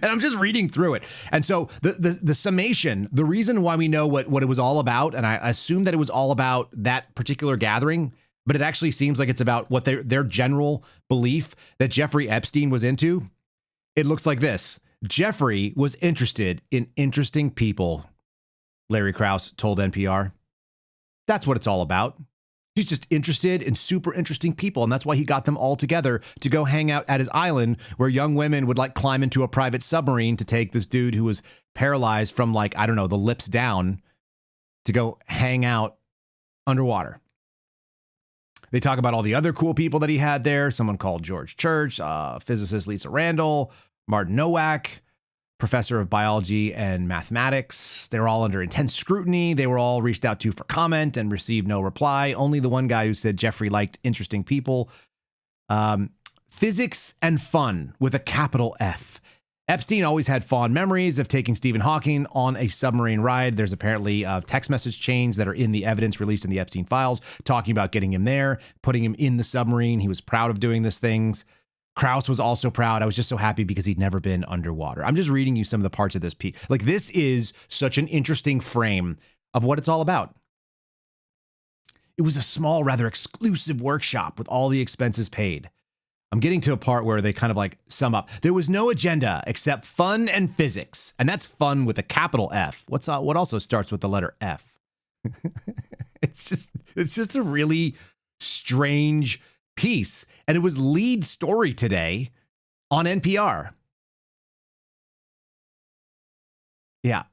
Speaker 2: And I'm just reading through it. And so the summation, the reason why we know what it was all about, and I assume that it was all about that particular gathering, but it actually seems like it's about what their general belief that Jeffrey Epstein was into. It looks like this. Jeffrey was interested in interesting people, Larry Krauss told NPR. That's what it's all about. He's just interested in super interesting people, and that's why he got them all together to go hang out at his island where young women would like climb into a private submarine to take this dude who was paralyzed from like, I don't know, the lips down to go hang out underwater. They talk about all the other cool people that he had there. Someone called George Church, physicist Lisa Randall, Martin Nowak, professor of biology and mathematics. They were all under intense scrutiny. They were all reached out to for comment and received no reply. Only the one guy who said Jeffrey liked interesting people. Physics and fun with a capital F. Epstein always had fond memories of taking Stephen Hawking on a submarine ride. There's apparently text message chains that are in the evidence released in the Epstein files talking about getting him there, putting him in the submarine. He was proud of doing these things. Krauss was also proud. I was just so happy because he'd never been underwater. I'm just reading you some of the parts of this piece. Like, this is such an interesting frame of what it's all about. It was a small, rather exclusive workshop with all the expenses paid. I'm getting to a part where they kind of like sum up. There was no agenda except fun and physics. And that's fun with a capital F. What also starts with the letter F? It's just a really strange piece. And it was lead story today on NPR. Yeah.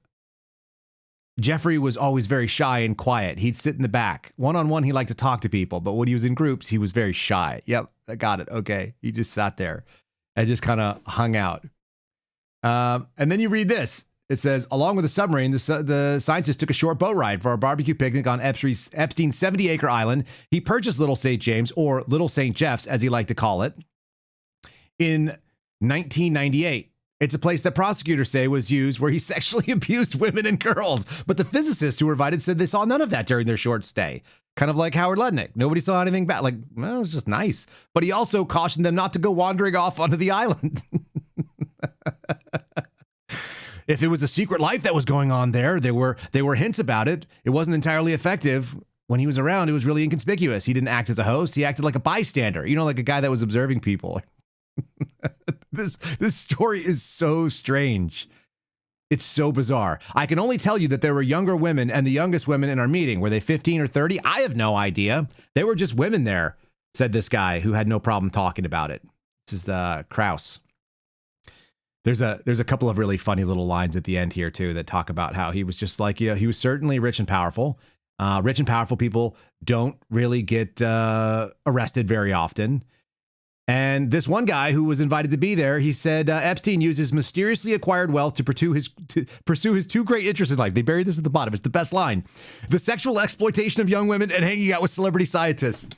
Speaker 2: Jeffrey was always very shy and quiet. He'd sit in the back. One-on-one, he liked to talk to people, but when he was in groups, he was very shy. Yep, I got it. Okay. He just sat there and just kind of hung out. And then you read this. It says, along with the submarine, the scientists took a short boat ride for a barbecue picnic on Epstein's 70-acre island. He purchased Little St. James, or Little St. Jeff's, as he liked to call it, in 1998. It's a place that prosecutors say was used where he sexually abused women and girls. But the physicists who were invited said they saw none of that during their short stay. Kind of like Howard Lednick. Nobody saw anything bad. Like, well, it was just nice. But he also cautioned them not to go wandering off onto the island. If it was a secret life that was going on there were hints about it. It wasn't entirely effective. When he was around, it was really inconspicuous. He didn't act as a host. He acted like a bystander. You know, like a guy that was observing people. This story is so strange. It's so bizarre. I can only tell you that there were younger women, and the youngest women in our meeting, were they 15 or 30? I have no idea. They were just women there, said this guy who had no problem talking about it. This is Krause. There's a couple of really funny little lines at the end here too that talk about how he was just like, you know, he was certainly rich and powerful. Rich and powerful people don't really get arrested very often. And this one guy who was invited to be there, he said Epstein uses mysteriously acquired wealth to pursue his two great interests in life. They buried this at the bottom. It's the best line. The sexual exploitation of young women and hanging out with celebrity scientists.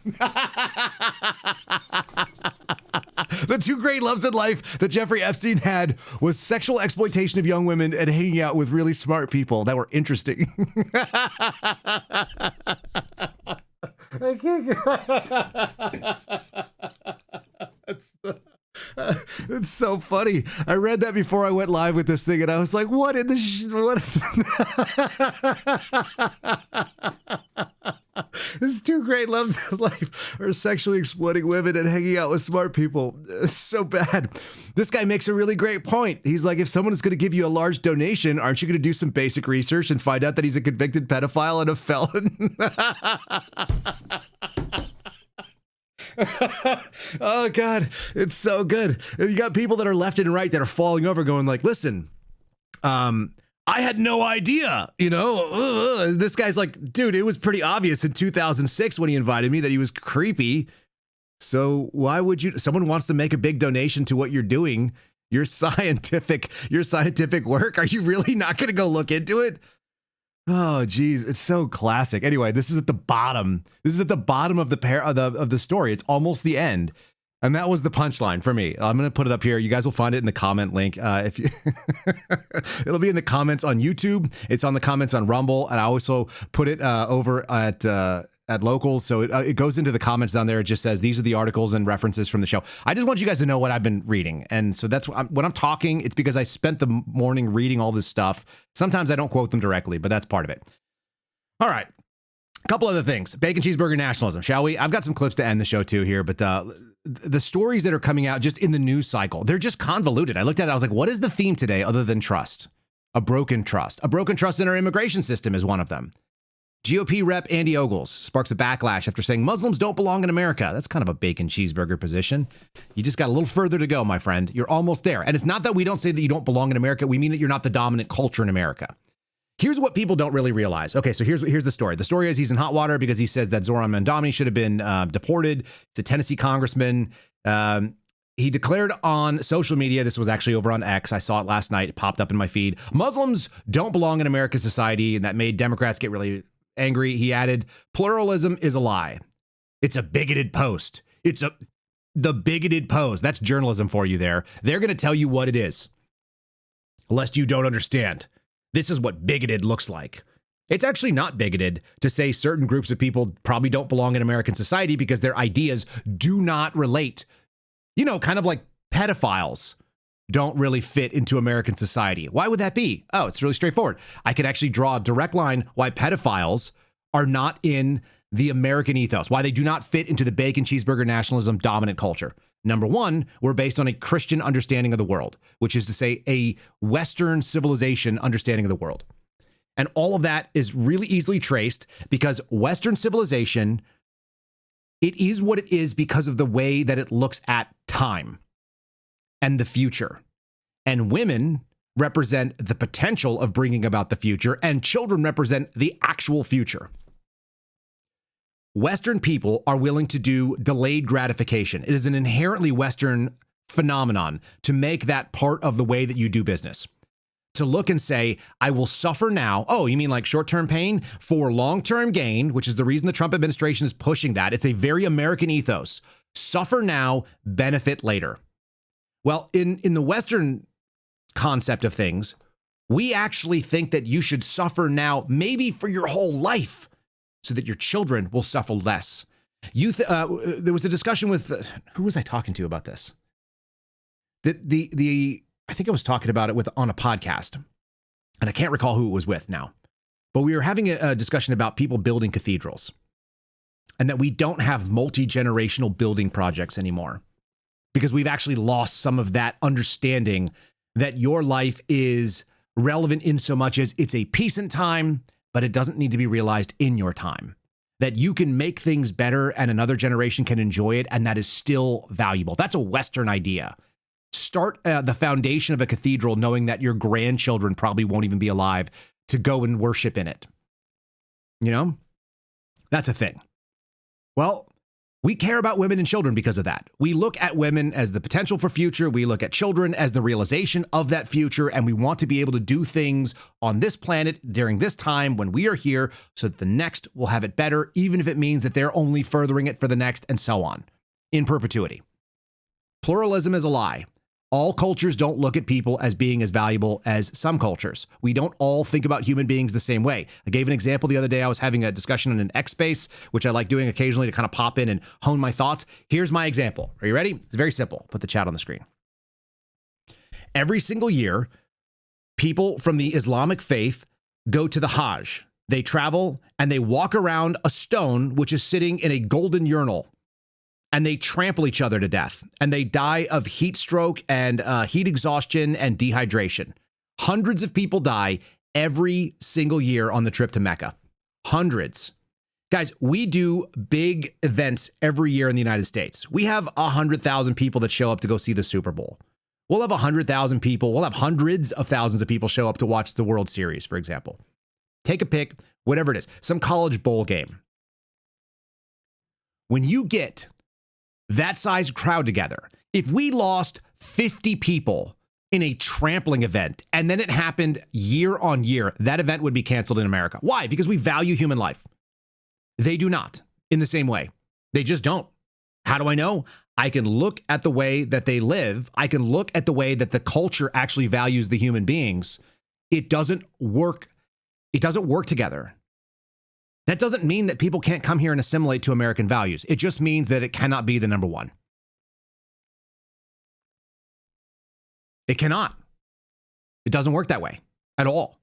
Speaker 2: The two great loves in life that Jeffrey Epstein had was sexual exploitation of young women and hanging out with really smart people that were interesting. I can't. It's so funny. I read that before I went live with this thing, and I was like, "What in the His two great loves of life are sexually exploiting women and hanging out with smart people." It's so bad. This guy makes a really great point. He's like, if someone is going to give you a large donation, aren't you going to do some basic research and find out that he's a convicted pedophile and a felon? Oh God, it's so good. You got people that are left and right that are falling over going like, listen, I had no idea, you know. This guy's like, dude, it was pretty obvious in 2006 when he invited me that he was creepy. So why would you, someone wants to make a big donation to what you're doing, your scientific work. Are you really not going to go look into it? Oh, geez, it's so classic. Anyway, this is at the bottom. This is at the bottom of the story. It's almost the end, and that was the punchline for me. I'm going to put it up here. You guys will find it in the comment link. If you, it'll be in the comments on YouTube. It's on the comments on Rumble, and I also put it over at Locals. So it goes into the comments down there. It just says these are the articles and references from the show. I just want you guys to know what I've been reading. And so that's when I'm talking, it's because I spent the morning reading all this stuff. Sometimes I don't quote them directly, but that's part of it. All right. A couple other things. Bacon cheeseburger nationalism, shall we? I've got some clips to end the show too here, but the stories that are coming out just in the news cycle, they're just convoluted. I looked at it. I was like, what is the theme today other than trust? A broken trust. A broken trust in our immigration system is one of them. GOP rep Andy Ogles sparks a backlash after saying Muslims don't belong in America. That's kind of a bacon cheeseburger position. You just got a little further to go, my friend. You're almost there. And it's not that we don't say that you don't belong in America. We mean that you're not the dominant culture in America. Here's what people don't really realize. Okay, so here's the story. The story is he's in hot water because he says that Zoran Mandami should have been deported. It's a Tennessee congressman. He declared on social media, this was actually over on X, I saw it last night, it popped up in my feed, Muslims don't belong in American society, and that made Democrats get really angry. He added, pluralism is a lie. It's a bigoted post. The bigoted post. That's journalism for you there. They're going to tell you what it is, lest you don't understand. This is what bigoted looks like. It's actually not bigoted to say certain groups of people probably don't belong in American society because their ideas do not relate. You know, kind of like pedophiles don't really fit into American society. Why would that be? Oh, it's really straightforward. I could actually draw a direct line why pedophiles are not in the American ethos, why they do not fit into the bacon cheeseburger nationalism dominant culture. Number one, we're based on a Christian understanding of the world, which is to say a Western civilization understanding of the world. And all of that is really easily traced because Western civilization, it is what it is because of the way that it looks at time and the future. And women represent the potential of bringing about the future, and children represent the actual future. Western people are willing to do delayed gratification. It is an inherently Western phenomenon to make that part of the way that you do business. To look and say, I will suffer now. Oh, you mean like short-term pain for long-term gain, which is the reason the Trump administration is pushing that. It's a very American ethos. Suffer now, benefit later. Well, in the Western concept of things, we actually think that you should suffer now, maybe for your whole life, so that your children will suffer less. There was a discussion with, who was I talking to about this? I think I was talking about it on a podcast, and I can't recall who it was with now, but we were having a discussion about people building cathedrals and that we don't have multi-generational building projects anymore because we've actually lost some of that understanding that your life is relevant in so much as it's a piece in time, but it doesn't need to be realized in your time. That you can make things better and another generation can enjoy it, and that is still valuable. That's a Western idea. Start the foundation of a cathedral knowing that your grandchildren probably won't even be alive to go and worship in it. You know, that's a thing. Well, we care about women and children because of that. We look at women as the potential for future. We look at children as the realization of that future. And we want to be able to do things on this planet during this time when we are here so that the next will have it better, even if it means that they're only furthering it for the next and so on in perpetuity. Pluralism is a lie. All cultures don't look at people as being as valuable as some cultures. We don't all think about human beings the same way. I gave an example the other day. I was having a discussion in an X space, which I like doing occasionally to kind of pop in and hone my thoughts. Here's my example. Are you ready? It's very simple. Put the chat on the screen. Every single year, people from the Islamic faith go to the Hajj. They travel and they walk around a stone, which is sitting in a golden urinal. And they trample each other to death, and they die of heat stroke and heat exhaustion and dehydration. Hundreds of people die every single year on the trip to Mecca. Hundreds. Guys, we do big events every year in the United States. We have 100,000 people that show up to go see the Super Bowl. We'll have 100,000 people. We'll have hundreds of thousands of people show up to watch the World Series, for example. Take a pick, whatever it is, some college bowl game. When you get that size crowd together, if we lost 50 people in a trampling event and then it happened year on year, that event would be canceled in America. Why? Because we value human life. They do not in the same way. They just don't. How do I know? I can look at the way that they live. I can look at the way that the culture actually values the human beings. It doesn't work. It doesn't work together. That doesn't mean that people can't come here and assimilate to American values. It just means that it cannot be the number one. It cannot. It doesn't work that way at all.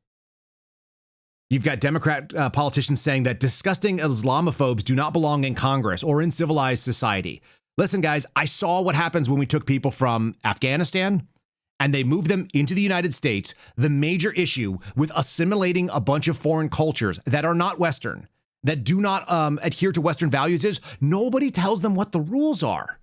Speaker 2: You've got Democrat politicians saying that disgusting Islamophobes do not belong in Congress or in civilized society. Listen, guys, I saw what happens when we took people from Afghanistan and they moved them into the United States. The major issue with assimilating a bunch of foreign cultures that are not Western, that do not adhere to Western values, is nobody tells them what the rules are.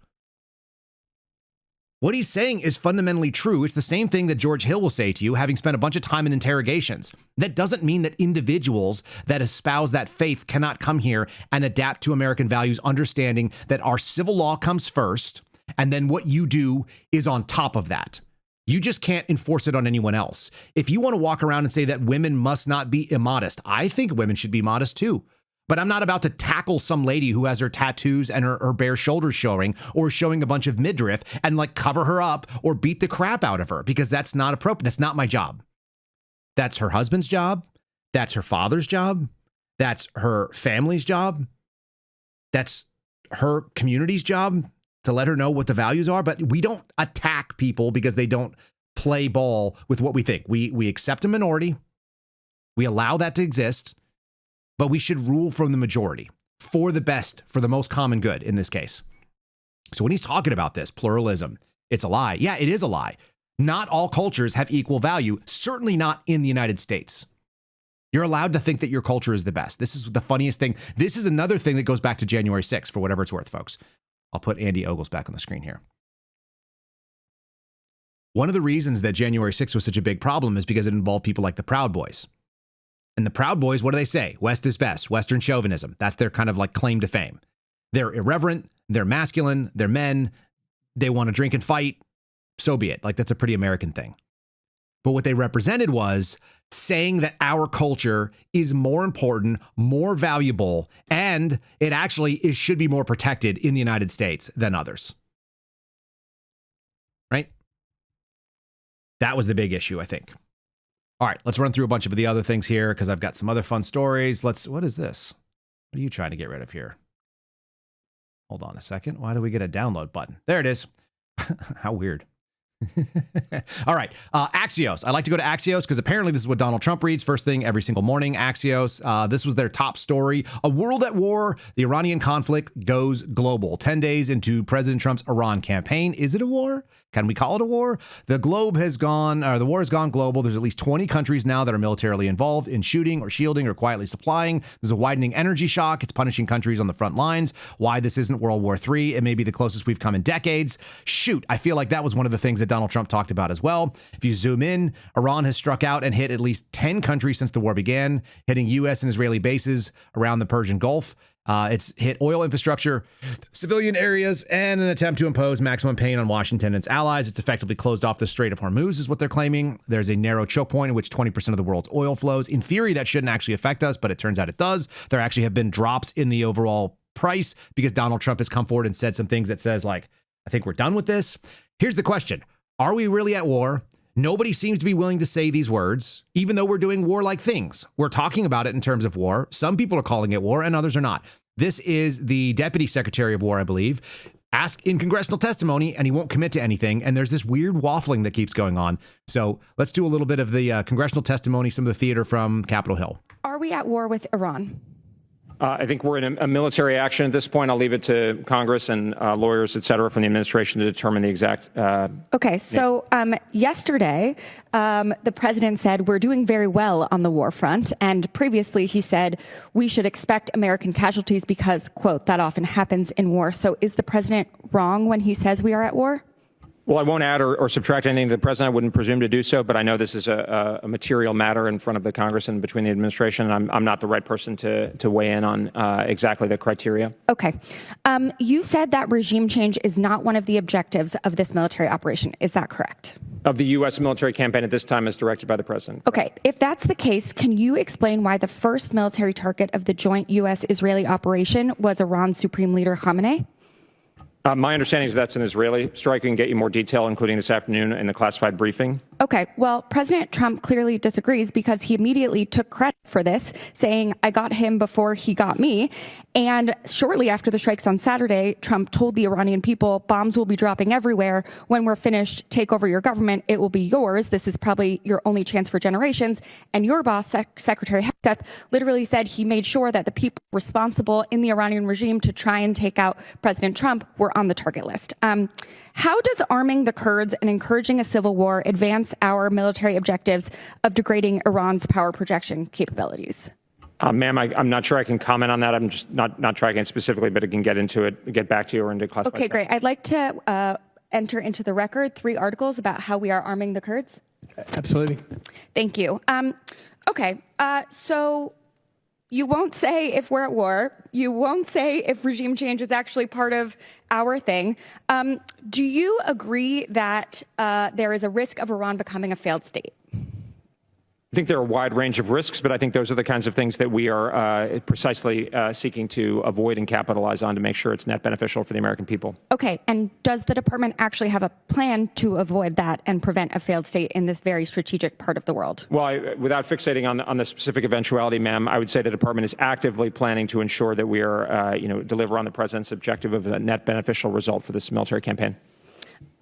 Speaker 2: What he's saying is fundamentally true. It's the same thing that George Hill will say to you, having spent a bunch of time in interrogations. That doesn't mean that individuals that espouse that faith cannot come here and adapt to American values, understanding that our civil law comes first, and then what you do is on top of that. You just can't enforce it on anyone else. If you want to walk around and say that women must not be immodest, I think women should be modest too. But I'm not about to tackle some lady who has her tattoos and her bare shoulders showing, or showing a bunch of midriff, and like cover her up or beat the crap out of her, because that's not appropriate. That's not my job. That's her husband's job. That's her father's job. That's her family's job. That's her community's job to let her know what the values are. But we don't attack people because they don't play ball with what we think. We accept a minority. We allow that to exist. But we should rule from the majority for the best, for the most common good in this case. So when he's talking about this pluralism, it's a lie. Yeah, it is a lie. Not all cultures have equal value, certainly not in the United States. You're allowed to think that your culture is the best. This is the funniest thing. This is another thing that goes back to January 6th, for whatever it's worth, folks. I'll put Andy Ogles back on the screen here. One of the reasons that January 6th was such a big problem is because it involved people like the Proud Boys. And the Proud Boys, what do they say? West is best, Western chauvinism. That's their kind of like claim to fame. They're irreverent, they're masculine, they're men, they want to drink and fight. So be it. Like, that's a pretty American thing. But what they represented was saying that our culture is more important, more valuable, and it actually should be more protected in the United States than others. Right? That was the big issue, I think. All right, let's run through a bunch of the other things here because I've got some other fun stories. What is this? What are you trying to get rid of here? Hold on a second. Why do we get a download button? There it is. How weird. All right. Axios. I like to go to Axios because apparently this is what Donald Trump reads first thing every single morning. Axios. This was their top story. A world at war. The Iranian conflict goes global. 10 days into President Trump's Iran campaign. Is it a war? Can we call it a war? The war has gone global. There's at least 20 countries now that are militarily involved in shooting or shielding or quietly supplying. There's a widening energy shock. It's punishing countries on the front lines. Why this isn't World War III? It may be the closest we've come in decades. Shoot, I feel like that was one of the things that Donald Trump talked about as well. If you zoom in, Iran has struck out and hit at least 10 countries since the war began, hitting U.S. and Israeli bases around the Persian Gulf. It's hit oil infrastructure, civilian areas, and an attempt to impose maximum pain on Washington and its allies. It's effectively closed off the Strait of Hormuz, is what they're claiming. There's a narrow choke point in which 20% of the world's oil flows. In theory, that shouldn't actually affect us, but it turns out it does. There actually have been drops in the overall price because Donald Trump has come forward and said some things that says, like, I think we're done with this. Here's the question. Are we really at war? Nobody seems to be willing to say these words, even though we're doing warlike things. We're talking about it in terms of war. Some people are calling it war and others are not. This is the Deputy Secretary of War, I believe, asked in congressional testimony, and he won't commit to anything. And there's this weird waffling that keeps going on. So let's do a little bit of the congressional testimony, some of the theater from Capitol Hill.
Speaker 4: Are we at war with Iran?
Speaker 5: I think we're in a military action at this point. I'll leave it to Congress and lawyers, et cetera, from the administration to determine the exact.
Speaker 4: Okay, so yesterday, the president said we're doing very well on the war front. And previously he said we should expect American casualties because, quote, that often happens in war. So is the president wrong when he says we are at war?
Speaker 5: Well, I won't add or subtract anything to the president. I wouldn't presume to do so, but I know this is a material matter in front of the Congress and between the administration. And I'm not the right person to weigh in on exactly the criteria.
Speaker 4: Okay. You said that regime change is not one of the objectives of this military operation. Is that correct?
Speaker 5: Of the U.S. military campaign at this time as directed by the president.
Speaker 4: Okay. If that's the case, can you explain why the first military target of the joint U.S.-Israeli operation was Iran's Supreme Leader Khamenei?
Speaker 5: My understanding is that's an Israeli strike. I can get you more detail, including this afternoon in the classified briefing.
Speaker 4: Okay, well, President Trump clearly disagrees because he immediately took credit for this, saying, I got him before he got me. And shortly after the strikes on Saturday, Trump told the Iranian people, bombs will be dropping everywhere. When we're finished, take over your government. It will be yours. This is probably your only chance for generations. And your boss, Secretary Hexeth, literally said he made sure that the people responsible in the Iranian regime to try and take out President Trump were on the target list. How does arming the Kurds and encouraging a civil war advance our military objectives of degrading Iran's power projection capabilities?
Speaker 5: Ma'am, I'm not sure I can comment on that. I'm just not tracking it specifically, but I can get into it, get back to you or into classified.
Speaker 4: Okay, great. I'd like to enter into the record 3 articles about how we are arming the Kurds.
Speaker 6: Absolutely.
Speaker 4: Thank you. Okay, so you won't say if we're at war. You won't say if regime change is actually part of our thing. Do you agree that there is a risk of Iran becoming a failed state?
Speaker 5: I think there are a wide range of risks, but I think those are the kinds of things that we are precisely seeking to avoid and capitalize on to make sure it's net beneficial for the American people.
Speaker 4: Okay, and does the department actually have a plan to avoid that and prevent a failed state in this very strategic part of the world?
Speaker 5: Well, without fixating on the specific eventuality, ma'am, I would say the department is actively planning to ensure that we are, deliver on the president's objective of a net beneficial result for this military campaign.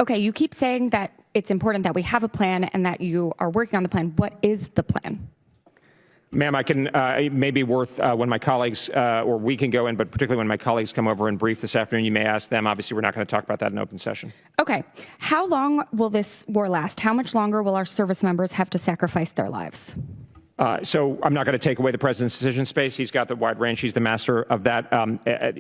Speaker 4: Okay, you keep saying that it's important that we have a plan and that you are working on the plan. What is the plan?
Speaker 5: Ma'am, I can, it may be worth when my colleagues, or we can go in, but particularly when my colleagues come over and brief this afternoon, you may ask them. Obviously, we're not going to talk about that in open session.
Speaker 4: Okay. How long will this war last? How much longer will our service members have to sacrifice their lives?
Speaker 5: So I'm not going to take away the president's decision space. He's got the wide range. He's the master of that.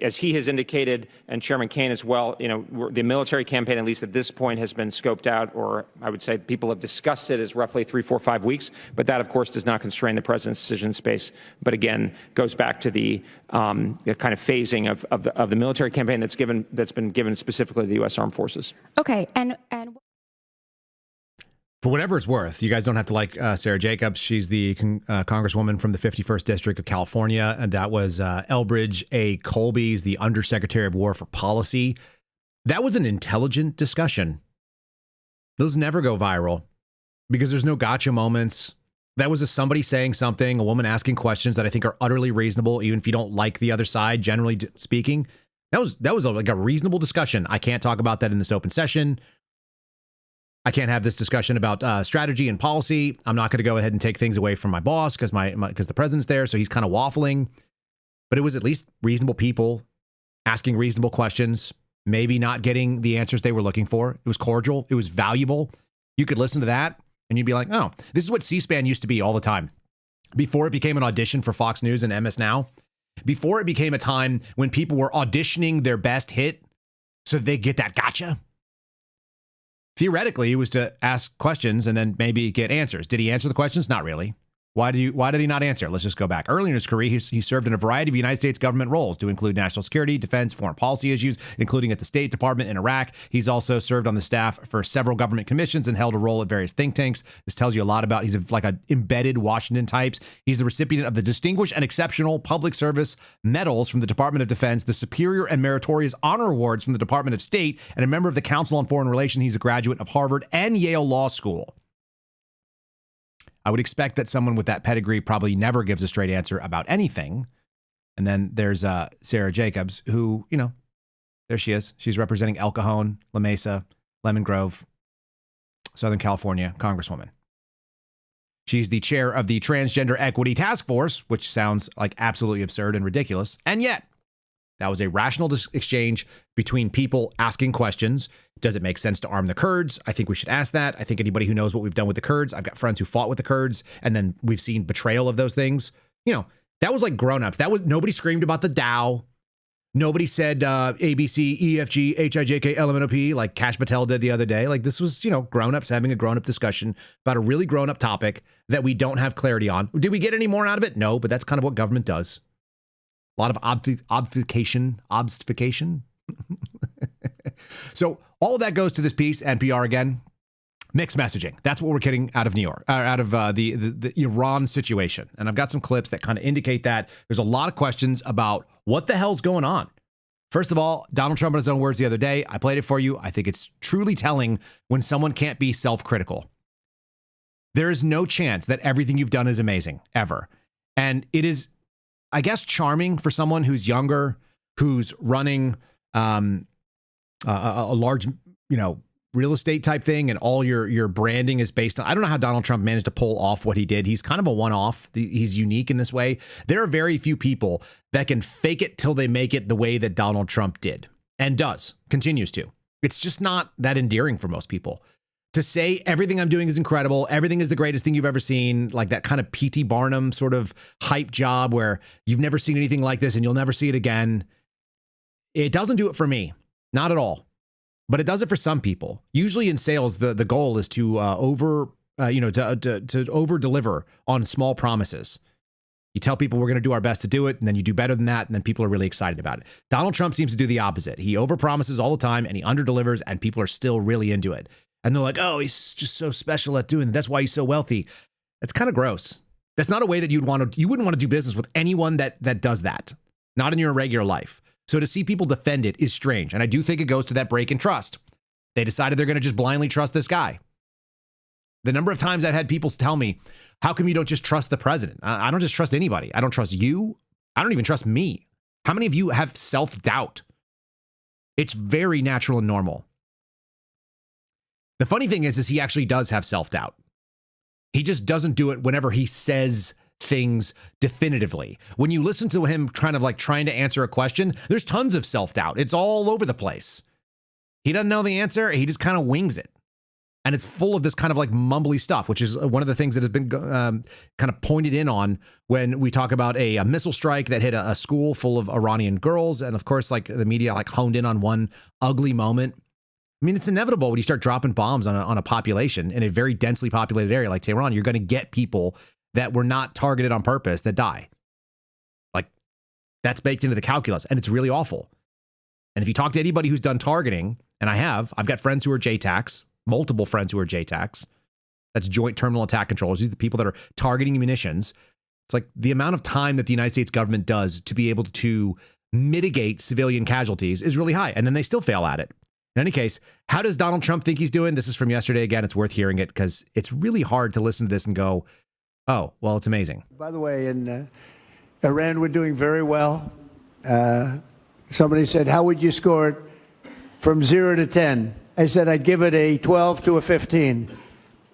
Speaker 5: As he has indicated, and Chairman Kaine as well, the military campaign, at least at this point, has been scoped out, or I would say people have discussed it as roughly 3, 4, 5 weeks. But that, of course, does not constrain the president's decision space. But again, goes back to the kind of phasing of the military campaign that's been given specifically to the U.S. Armed Forces.
Speaker 4: Okay, and
Speaker 2: for whatever it's worth, you guys don't have to like Sarah Jacobs. She's the congresswoman from the 51st District of California, and that was Elbridge A. Colby's the Undersecretary of War for Policy. That was an intelligent discussion. Those never go viral because there's no gotcha moments. That was somebody saying something, a woman asking questions that I think are utterly reasonable, even if you don't like the other side, generally speaking. That was like a reasonable discussion. I can't talk about that in this open session. I can't have this discussion about strategy and policy. I'm not going to go ahead and take things away from my boss because the president's there, so he's kind of waffling. But it was at least reasonable people asking reasonable questions, maybe not getting the answers they were looking for. It was cordial. It was valuable. You could listen to that and you'd be like, oh, this is what C-SPAN used to be all the time. Before it became an audition for Fox News and MS Now. Before it became a time when people were auditioning their best hit so they get that gotcha. Theoretically, it was to ask questions and then maybe get answers. Did he answer the questions? Not really. Why did he not answer? Let's just go back. Early in his career, he served in a variety of United States government roles to include national security, defense, foreign policy issues, including at the State Department in Iraq. He's also served on the staff for several government commissions and held a role at various think tanks. This tells you a lot about, he's like an embedded Washington types. He's the recipient of the Distinguished and Exceptional Public Service Medals from the Department of Defense, the Superior and Meritorious Honor Awards from the Department of State, and a member of the Council on Foreign Relations. He's a graduate of Harvard and Yale Law School. I would expect that someone with that pedigree probably never gives a straight answer about anything. And then there's Sarah Jacobs, who, there she is. She's representing El Cajon, La Mesa, Lemon Grove, Southern California Congresswoman. She's the chair of the Transgender Equity Task Force, which sounds like absolutely absurd and ridiculous. And yet, that was a rational exchange between people asking questions. Does it make sense to arm the Kurds? I think we should ask that. I think anybody who knows what we've done with the Kurds, I've got friends who fought with the Kurds, and then we've seen betrayal of those things. That was like grown-ups. That was, nobody screamed about the Dow. Nobody said A, B, C, E, F, G, H, I, J, K, L, M, N, O, P, like Kash Patel did the other day. Like, this was, grown-ups having a grown-up discussion about a really grown-up topic that we don't have clarity on. Did we get any more out of it? No, but that's kind of what government does. A lot of obfuscation. So all of that goes to this piece, NPR again. Mixed messaging. That's what we're getting out of New York, out of the Iran situation. And I've got some clips that kind of indicate that there's a lot of questions about what the hell's going on. First of all, Donald Trump in his own words the other day, I played it for you. I think it's truly telling when someone can't be self-critical. There is no chance that everything you've done is amazing, ever. And it is, I guess, charming for someone who's younger, who's running a large, real estate type thing, and all your branding is based on, I don't know how Donald Trump managed to pull off what he did. He's kind of a one-off. He's unique in this way. There are very few people that can fake it till they make it the way that Donald Trump did and continues to. It's just not that endearing for most people. To say everything I'm doing is incredible, everything is the greatest thing you've ever seen, like that kind of P.T. Barnum sort of hype job where you've never seen anything like this and you'll never see it again. It doesn't do it for me. Not at all. But it does it for some people. Usually in sales, the goal is to over deliver on small promises. You tell people we're going to do our best to do it, and then you do better than that, and then people are really excited about it. Donald Trump seems to do the opposite. He overpromises all the time, and he underdelivers, and people are still really into it. And they're like, oh, he's just so special at doing it. That's why he's so wealthy. That's kind of gross. That's not a way that you wouldn't want to do business with anyone that does that. Not in your regular life. So to see people defend it is strange. And I do think it goes to that break in trust. They decided they're going to just blindly trust this guy. The number of times I've had people tell me, how come you don't just trust the president? I don't just trust anybody. I don't trust you. I don't even trust me. How many of you have self-doubt? It's very natural and normal. The funny thing is he actually does have self-doubt. He just doesn't do it whenever he says things definitively. When you listen to him kind of like trying to answer a question, there's tons of self-doubt. It's all over the place. He doesn't know the answer. He just kind of wings it. And it's full of this kind of like mumbly stuff, which is one of the things that has been kind of pointed in on when we talk about a missile strike that hit a school full of Iranian girls. And of course, like the media like honed in on one ugly moment. I mean, it's inevitable when you start dropping bombs on a population in a very densely populated area like Tehran, you're going to get people that were not targeted on purpose that die. Like, that's baked into the calculus, and it's really awful. And if you talk to anybody who's done targeting, and I've got friends who are JTACs, multiple friends who are JTACs. That's Joint Terminal Attack Controllers. These are the people that are targeting munitions. It's like the amount of time that the United States government does to be able to mitigate civilian casualties is really high, and then they still fail at it. In any case, how does Donald Trump think he's doing? This is from yesterday. Again, it's worth hearing it because it's really hard to listen to this and go, oh, well, it's amazing.
Speaker 6: By the way, in Iran, we're doing very well. Somebody said, how would you score it from 0 to 10? I said I'd give it a 12 to a 15.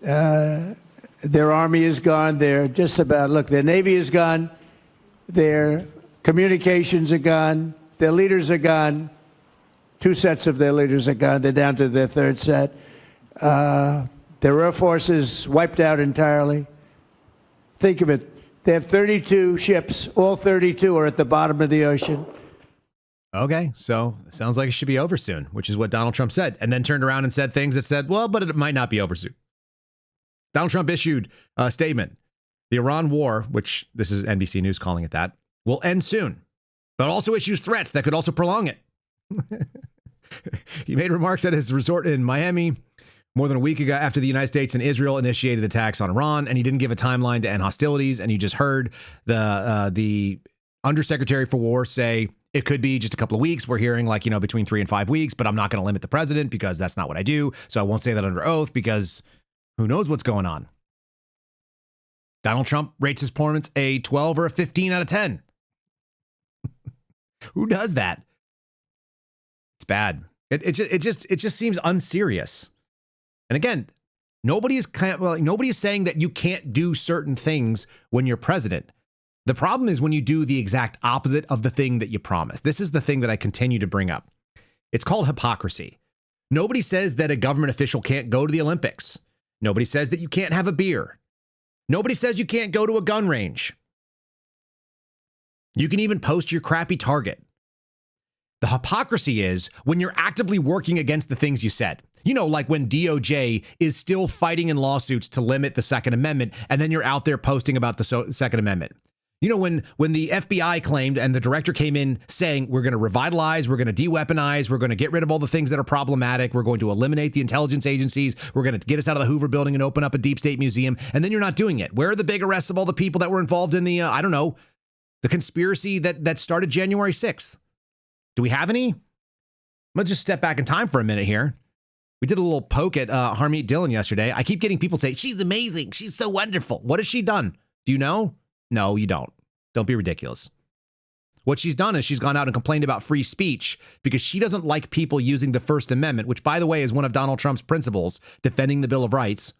Speaker 6: Their army is gone. They're just about, look, their navy is gone. Their communications are gone. Their leaders are gone. 2 sets of their leaders are gone. They're down to their 3rd set. Their air force is wiped out entirely. Think of it. They have 32 ships. All 32 are at the bottom of the ocean.
Speaker 2: Okay, so it sounds like it should be over soon, which is what Donald Trump said, and then turned around and said things that said, well, but it might not be over soon. Donald Trump issued a statement. The Iran war, which this is NBC News calling it that, will end soon, but also issues threats that could also prolong it. He made remarks at his resort in Miami more than a week ago after the United States and Israel initiated attacks on Iran, and he didn't give a timeline to end hostilities, and you just heard the Undersecretary for War say, it could be just a couple of weeks. We're hearing like, between 3 and 5 weeks, but I'm not going to limit the president because that's not what I do. So I won't say that under oath because who knows what's going on. Donald Trump rates his performance a 12 or a 15 out of 10. Who does that? It's bad. It just seems unserious. And again, nobody is saying that you can't do certain things when you're president. The problem is when you do the exact opposite of the thing that you promised. This is the thing that I continue to bring up. It's called hypocrisy. Nobody says that a government official can't go to the Olympics. Nobody says that you can't have a beer. Nobody says you can't go to a gun range. You can even post your crappy Target. The hypocrisy is when you're actively working against the things you said. Like when DOJ is still fighting in lawsuits to limit the Second Amendment, and then you're out there posting about the Second Amendment. When the FBI claimed and the director came in saying, we're going to revitalize, we're going to de-weaponize, we're going to get rid of all the things that are problematic, we're going to eliminate the intelligence agencies, we're going to get us out of the Hoover building and open up a deep state museum, and then you're not doing it. Where are the big arrests of all the people that were involved in the, the conspiracy that started January 6th? Do we have any? I'm going to just step back in time for a minute here. We did a little poke at Harmeet Dillon yesterday. I keep getting people say, she's amazing, she's so wonderful. What has she done? Do you know? No, you don't. Don't be ridiculous. What she's done is she's gone out and complained about free speech because she doesn't like people using the First Amendment, which, by the way, is one of Donald Trump's principles, defending the Bill of Rights.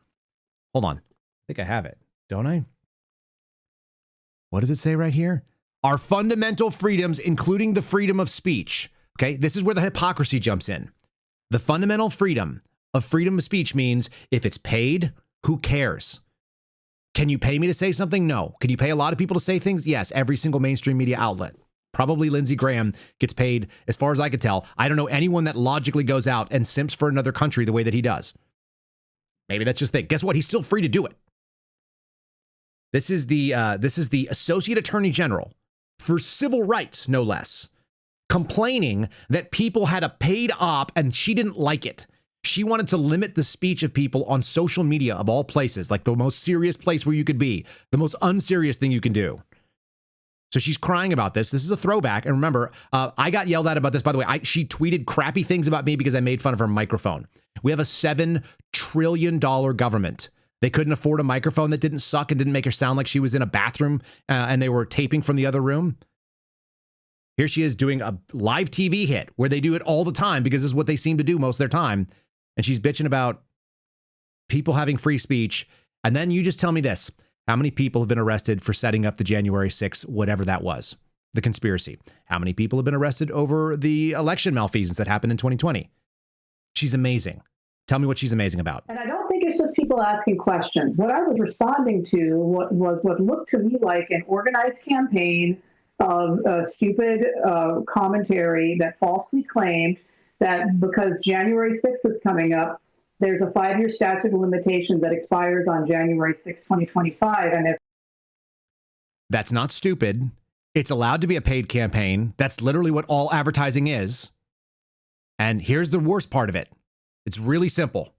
Speaker 2: Hold on. I think I have it, don't I? What does it say right here? Our fundamental freedoms, including the freedom of speech. Okay, this is where the hypocrisy jumps in. The fundamental freedom of speech means if it's paid, who cares? Can you pay me to say something? No. Can you pay a lot of people to say things? Yes, every single mainstream media outlet. Probably Lindsey Graham gets paid, as far as I could tell. I don't know anyone that logically goes out and simps for another country the way that he does. Maybe that's just the thing. Guess what? He's still free to do it. This is the Associate Attorney General for civil rights, no less, complaining that people had a paid op and she didn't like it. She wanted to limit the speech of people on social media of all places, like the most serious place where you could be, the most unserious thing you can do. So she's crying about this. This is a throwback. And remember, I got yelled at about this. By the way, she tweeted crappy things about me because I made fun of her microphone. We have a $7 trillion government. They couldn't afford a microphone that didn't suck and didn't make her sound like she was in a bathroom and they were taping from the other room. Here she is doing a live TV hit where they do it all the time because this is what they seem to do most of their time. And she's bitching about people having free speech. And then you just tell me this. How many people have been arrested for setting up the January 6th, whatever that was, the conspiracy? How many people have been arrested over the election malfeasance that happened in 2020? She's amazing. Tell me what she's amazing about.
Speaker 7: And I don't it's just people asking questions. What I was responding to was what looked to me like an organized campaign of stupid commentary that falsely claimed that because January 6th is coming up, there's a 5-year statute of limitations that expires on January 6, 2025. And if
Speaker 2: That's not stupid. It's allowed to be a paid campaign. That's literally what all advertising is. And here's the worst part of it. It's really simple.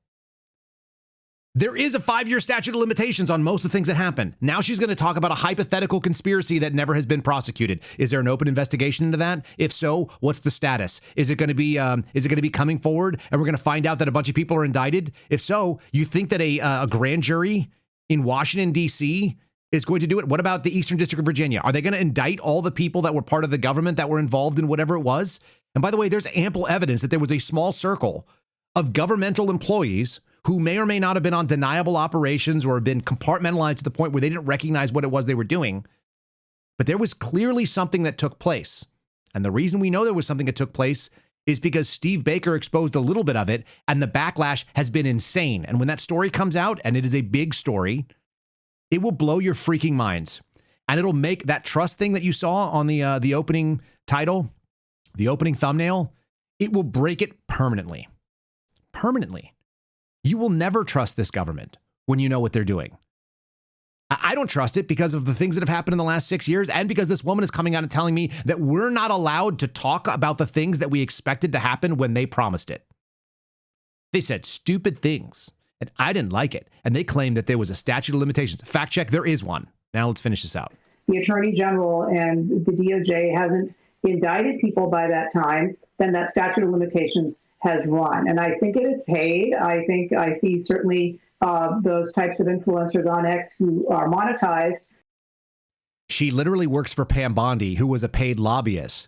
Speaker 2: There is a 5-year statute of limitations on most of the things that happen. Now she's going to talk about a hypothetical conspiracy that never has been prosecuted. Is there an open investigation into that? If so, what's the status? Is it going to be coming forward and we're going to find out that a bunch of people are indicted? If so, you think that a grand jury in Washington, D.C. is going to do it? What about the Eastern District of Virginia? Are they going to indict all the people that were part of the government that were involved in whatever it was? And by the way, there's ample evidence that there was a small circle of governmental employees who may or may not have been on deniable operations or have been compartmentalized to the point where they didn't recognize what it was they were doing. But there was clearly something that took place. And the reason we know there was something that took place is because Steve Baker exposed a little bit of it, and the backlash has been insane. And when that story comes out, and it is a big story, it will blow your freaking minds. And it'll make that trust thing that you saw on the opening title, the opening thumbnail, it will break it permanently. Permanently. You will never trust this government when you know what they're doing. I don't trust it because of the things that have happened in the last 6 years, and because this woman is coming out and telling me that we're not allowed to talk about the things that we expected to happen when they promised it. They said stupid things, and I didn't like it. And they claimed that there was a statute of limitations. Fact check, there is one. Now let's finish this out.
Speaker 7: the Attorney General and the DOJ hasn't indicted people by that time, then that statute of limitations has run. And I think it is paid. I think I see certainly those types of influencers on X who are monetized.
Speaker 2: She literally works for Pam Bondi, who was a paid lobbyist.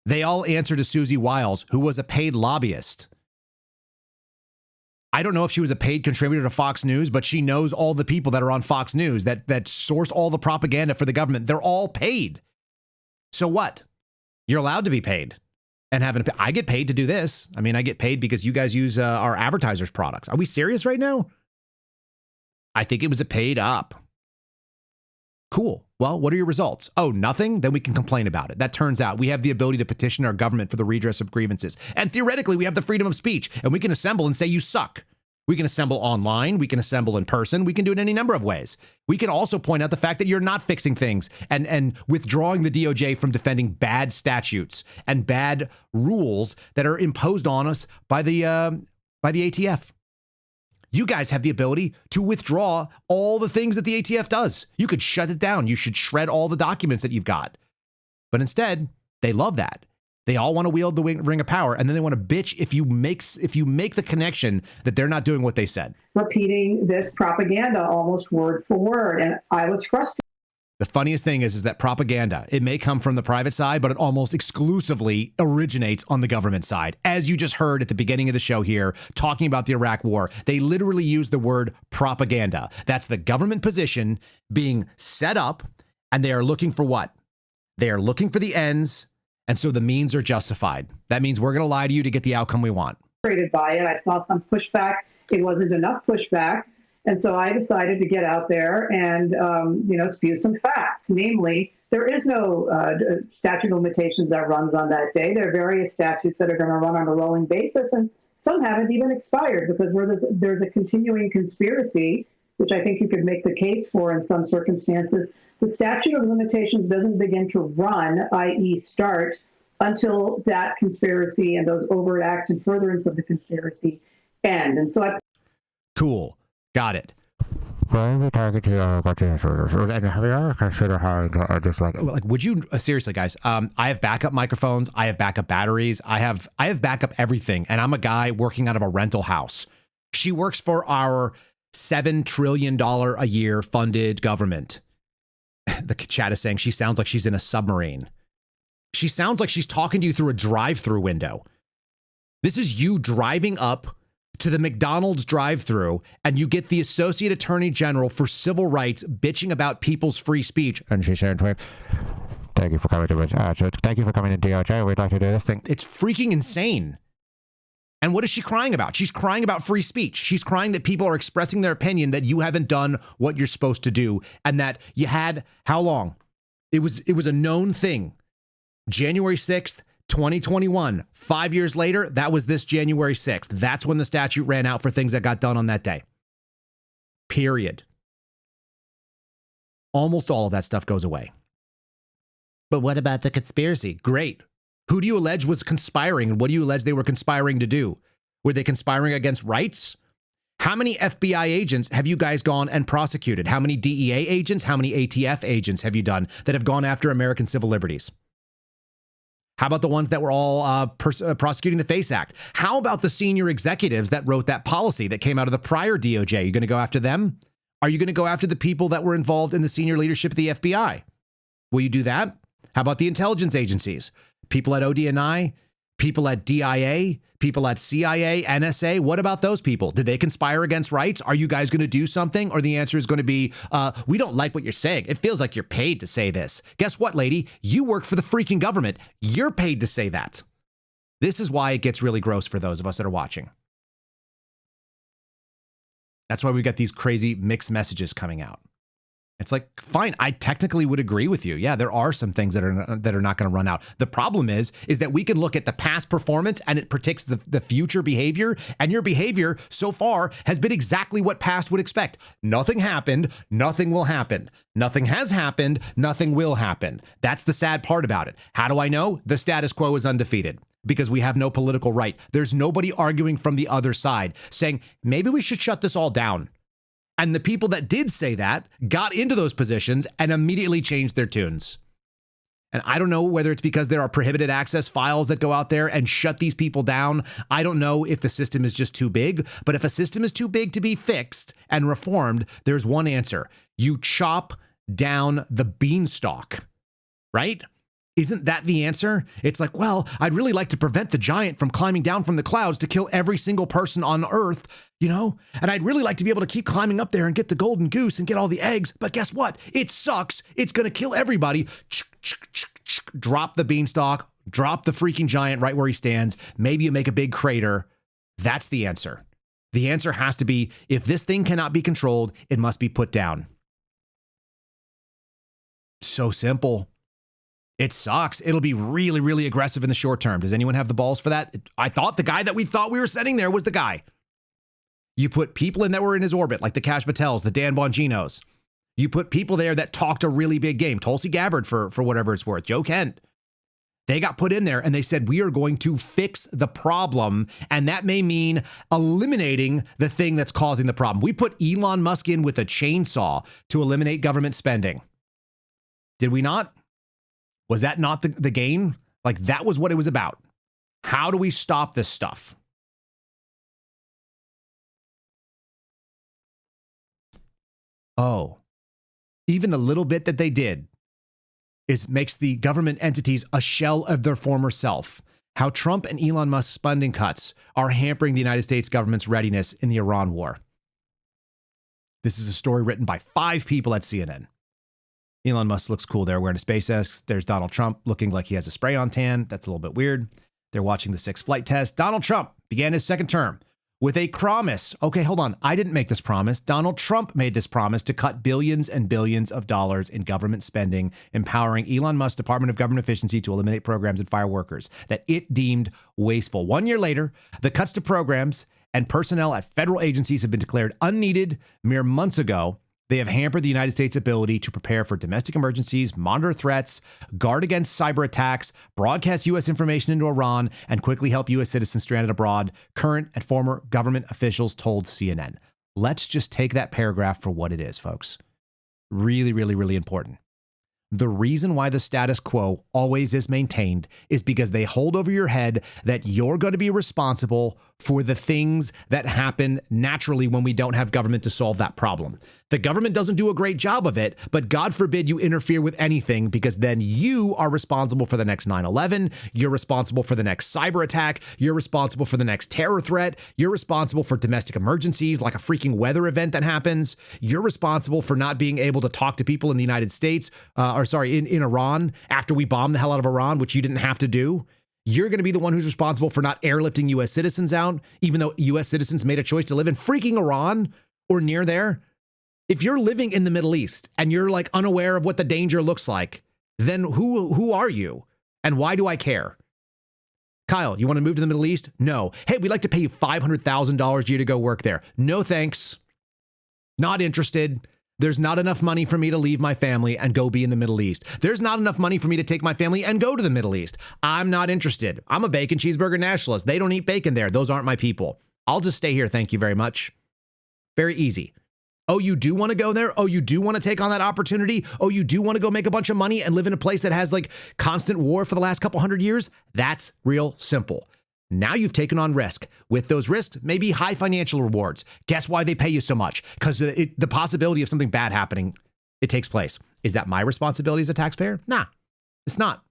Speaker 2: They all answer to Susie Wiles, who was a paid lobbyist. I don't know if she was a paid contributor to Fox News, but she knows all the people that are on Fox News that source all the propaganda for the government. They're all paid. So what? You're allowed to be paid. And I get paid to do this. I mean, I get paid because you guys use our advertisers' products. Are we serious right now? I think it was a paid up. Cool. Well, what are your results? Oh, nothing? Then we can complain about it. That turns out we have the ability to petition our government for the redress of grievances. And theoretically, we have the freedom of speech, and we can assemble and say you suck. We can assemble online. We can assemble in person. We can do it any number of ways. We can also point out the fact that you're not fixing things and withdrawing the DOJ from defending bad statutes and bad rules that are imposed on us by the ATF. You guys have the ability to withdraw all the things that the ATF does. You could shut it down. You should shred all the documents that you've got. But instead, they love that. They all want to wield the ring of power, and then they want to bitch if you make the connection that they're not doing what they said.
Speaker 7: Repeating this propaganda almost word for word, and I was frustrated.
Speaker 2: The funniest thing is that propaganda, it may come from the private side, but it almost exclusively originates on the government side. As you just heard at the beginning of the show here, talking about the Iraq war, they literally use the word propaganda. That's the government position being set up, and they are looking for what? They are looking for the ends, and so the means are justified. That means we're going to lie to you to get the outcome we want.
Speaker 7: By it, I saw some pushback. It wasn't enough pushback. And so I decided to get out there and, spew some facts. Namely, there is no statute of limitations that runs on that day. There are various statutes that are going to run on a rolling basis, and some haven't even expired because there's a continuing conspiracy, which I think you could make the case for in some circumstances. The statute of limitations doesn't begin to run, i.e. start, until that conspiracy and those overt acts in furtherance of the conspiracy end. And so
Speaker 2: Cool. Got it.
Speaker 8: Would
Speaker 2: you seriously, guys? I have backup microphones. I have backup batteries. I have backup everything. And I'm a guy working out of a rental house. She works for our $7 trillion a year funded government. The chat is saying she sounds like she's in a submarine. She sounds like she's talking to you through a drive-through window. This is you driving up to the McDonald's drive-through, and you get the Associate Attorney General for Civil Rights bitching about people's free speech.
Speaker 8: And she said to me, thank you for coming to DOJ. We'd like to do this thing.
Speaker 2: It's freaking insane. And what is she crying about? She's crying about free speech. She's crying that people are expressing their opinion that you haven't done what you're supposed to do, and that you had, how long? It was a known thing. January 6th, 2021. 5 years later, that was this January 6th. That's when the statute ran out for things that got done on that day. Period. Almost all of that stuff goes away. But what about the conspiracy? Great. Who do you allege was conspiring? And what do you allege they were conspiring to do? Were they conspiring against rights? How many FBI agents have you guys gone and prosecuted? How many DEA agents? How many ATF agents have you done that have gone after American civil liberties? How about the ones that were all prosecuting the FACE Act? How about the senior executives that wrote that policy that came out of the prior DOJ? You going to go after them? Are you going to go after the people that were involved in the senior leadership of the FBI? Will you do that? How about the intelligence agencies? People at ODNI, people at DIA, people at CIA, NSA. What about those people? Did they conspire against rights? Are you guys going to do something? Or the answer is going to be, we don't like what you're saying. It feels like you're paid to say this. Guess what, lady? You work for the freaking government. You're paid to say that. This is why it gets really gross for those of us that are watching. That's why we got these crazy mixed messages coming out. It's like, fine, I technically would agree with you. Yeah, there are some things that are not going to run out. The problem is that we can look at the past performance and it predicts the future behavior. And your behavior so far has been exactly what past would expect. Nothing happened. Nothing will happen. Nothing has happened. Nothing will happen. That's the sad part about it. How do I know? The status quo is undefeated because we have no political right. There's nobody arguing from the other side saying, maybe we should shut this all down. And the people that did say that got into those positions and immediately changed their tunes. And I don't know whether it's because there are prohibited access files that go out there and shut these people down. I don't know if the system is just too big, but if a system is too big to be fixed and reformed, there's one answer. You chop down the beanstalk, right? Isn't that the answer? It's like, well, I'd really like to prevent the giant from climbing down from the clouds to kill every single person on Earth, you know? And I'd really like to be able to keep climbing up there and get the golden goose and get all the eggs. But guess what? It sucks. It's going to kill everybody. Drop the beanstalk, drop the freaking giant right where he stands. Maybe you make a big crater. That's the answer. The answer has to be, if this thing cannot be controlled, it must be put down. So simple. It sucks. It'll be really, really aggressive in the short term. Does anyone have the balls for that? I thought the guy that we thought we were sending there was the guy. You put people in that were in his orbit, like the Kash Patels, the Dan Bonginos. You put people there that talked a really big game. Tulsi Gabbard, for whatever it's worth. Joe Kent. They got put in there and they said, we are going to fix the problem. And that may mean eliminating the thing that's causing the problem. We put Elon Musk in with a chainsaw to eliminate government spending. Did we not? Was that not the game? Like, that was what it was about. How do we stop this stuff? Oh, even the little bit that they did makes the government entities a shell of their former self. How Trump and Elon Musk's spending cuts are hampering the United States government's readiness in the Iran war. This is a story written by 5 people at CNN. Elon Musk looks cool there wearing a SpaceX. There's Donald Trump looking like he has a spray-on tan. That's a little bit weird. They're watching the 6th flight test. Donald Trump began his 2nd term with a promise. Okay, hold on. I didn't make this promise. Donald Trump made this promise to cut billions and billions of dollars in government spending, empowering Elon Musk's Department of Government Efficiency to eliminate programs and fire workers that it deemed wasteful. 1 year later, the cuts to programs and personnel at federal agencies have been declared unneeded mere months ago. They have hampered the United States' ability to prepare for domestic emergencies, monitor threats, guard against cyber attacks, broadcast U.S. information into Iran, and quickly help U.S. citizens stranded abroad, current and former government officials told CNN. Let's just take that paragraph for what it is, folks. Really, really, really important. The reason why the status quo always is maintained is because they hold over your head that you're going to be responsible for the things that happen naturally when we don't have government to solve that problem. The government doesn't do a great job of it, but God forbid you interfere with anything, because then you are responsible for the next 9/11. You're responsible for the next cyber attack. You're responsible for the next terror threat. You're responsible for domestic emergencies like a freaking weather event that happens. You're responsible for not being able to talk to people in the United States, in Iran after we bombed the hell out of Iran, which you didn't have to do. You're going to be the one who's responsible for not airlifting U.S. citizens out, even though U.S. citizens made a choice to live in freaking Iran or near there. If you're living in the Middle East and you're like unaware of what the danger looks like, then who are you? And why do I care? Kyle, you want to move to the Middle East? No. Hey, we'd like to pay you $500,000 a year to go work there. No, thanks. Not interested. There's not enough money for me to leave my family and go be in the Middle East. There's not enough money for me to take my family and go to the Middle East. I'm not interested. I'm a bacon cheeseburger nationalist. They don't eat bacon there. Those aren't my people. I'll just stay here. Thank you very much. Very easy. Oh, you do want to go there? Oh, you do want to take on that opportunity? Oh, you do want to go make a bunch of money and live in a place that has like constant war for the last couple hundred years? That's real simple. Now you've taken on risk. With those risks, maybe high financial rewards. Guess why they pay you so much? Because the possibility of something bad happening, it takes place. Is that my responsibility as a taxpayer? Nah, it's not.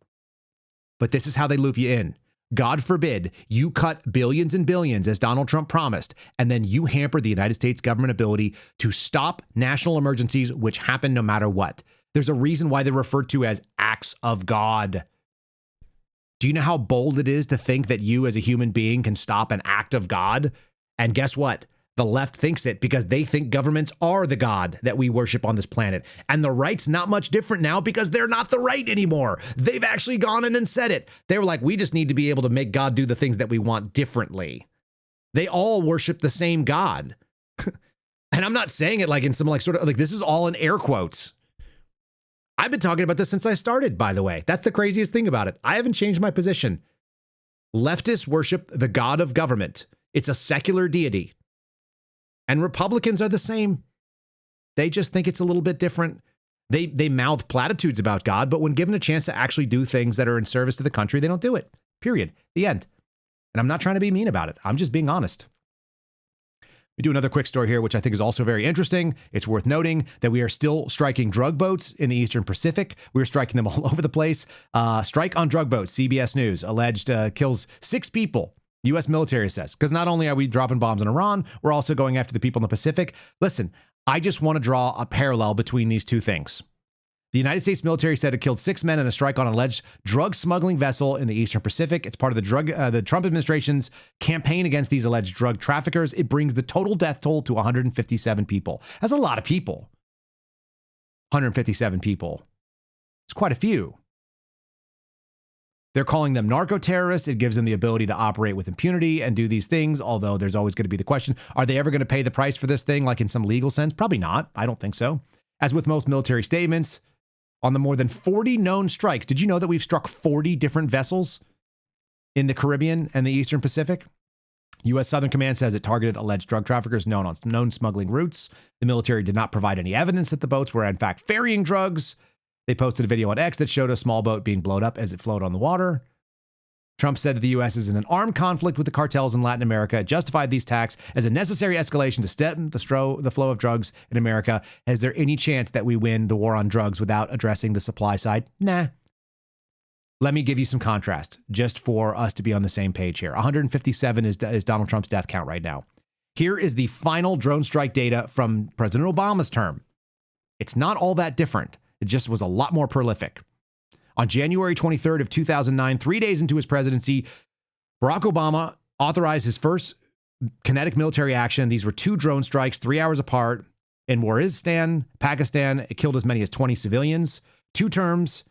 Speaker 2: But this is how they loop you in. God forbid you cut billions and billions, as Donald Trump promised, and then you hamper the United States government ability to stop national emergencies, which happen no matter what. There's a reason why they're referred to as acts of God. Do you know how bold it is to think that you as a human being can stop an act of God? And guess what? The left thinks it because they think governments are the God that we worship on this planet. And the right's not much different now because they're not the right anymore. They've actually gone in and said it. They were like, we just need to be able to make God do the things that we want differently. They all worship the same God. And I'm not saying it like in some like sort of like this is all in air quotes. I've been talking about this since I started, by the way. That's the craziest thing about it. I haven't changed my position. Leftists worship the God of government. It's a secular deity. And Republicans are the same. They just think it's a little bit different. They mouth platitudes about God, but when given a chance to actually do things that are in service to the country, they don't do it. Period. The end. And I'm not trying to be mean about it. I'm just being honest. We do another quick story here, which I think is also very interesting. It's worth noting that we are still striking drug boats in the Eastern Pacific. We're striking them all over the place. Strike on drug boats, CBS News, alleged kills 6 people. U.S. military says, because not only are we dropping bombs in Iran, we're also going after the people in the Pacific. Listen, I just want to draw a parallel between these two things. The United States military said it killed 6 men in a strike on an alleged drug smuggling vessel in the Eastern Pacific. It's part of the Trump administration's campaign against these alleged drug traffickers. It brings the total death toll to 157 people. That's a lot of people. 157 people. It's quite a few. They're calling them narco-terrorists. It gives them the ability to operate with impunity and do these things, although there's always going to be the question, are they ever going to pay the price for this thing, like in some legal sense? Probably not. I don't think so. As with most military statements, on the more than 40 known strikes, did you know that we've struck 40 different vessels in the Caribbean and the Eastern Pacific? U.S. Southern Command says it targeted alleged drug traffickers known on known smuggling routes. The military did not provide any evidence that the boats were in fact ferrying drugs. They posted a video on X that showed a small boat being blown up as it floated on the water. Trump said that the U.S. is in an armed conflict with the cartels in Latin America, justified these attacks as a necessary escalation to stem the flow of drugs in America. Is there any chance that we win the war on drugs without addressing the supply side? Nah. Let me give you some contrast, just for us to be on the same page here. 157 is Donald Trump's death count right now. Here is the final drone strike data from President Obama's term. It's not all that different. It just was a lot more prolific. On January 23rd of 2009, 3 days into his presidency, Barack Obama authorized his first kinetic military action. These were 2 drone strikes, 3 hours apart. In Waziristan, Pakistan, it killed as many as 20 civilians. 2 terms,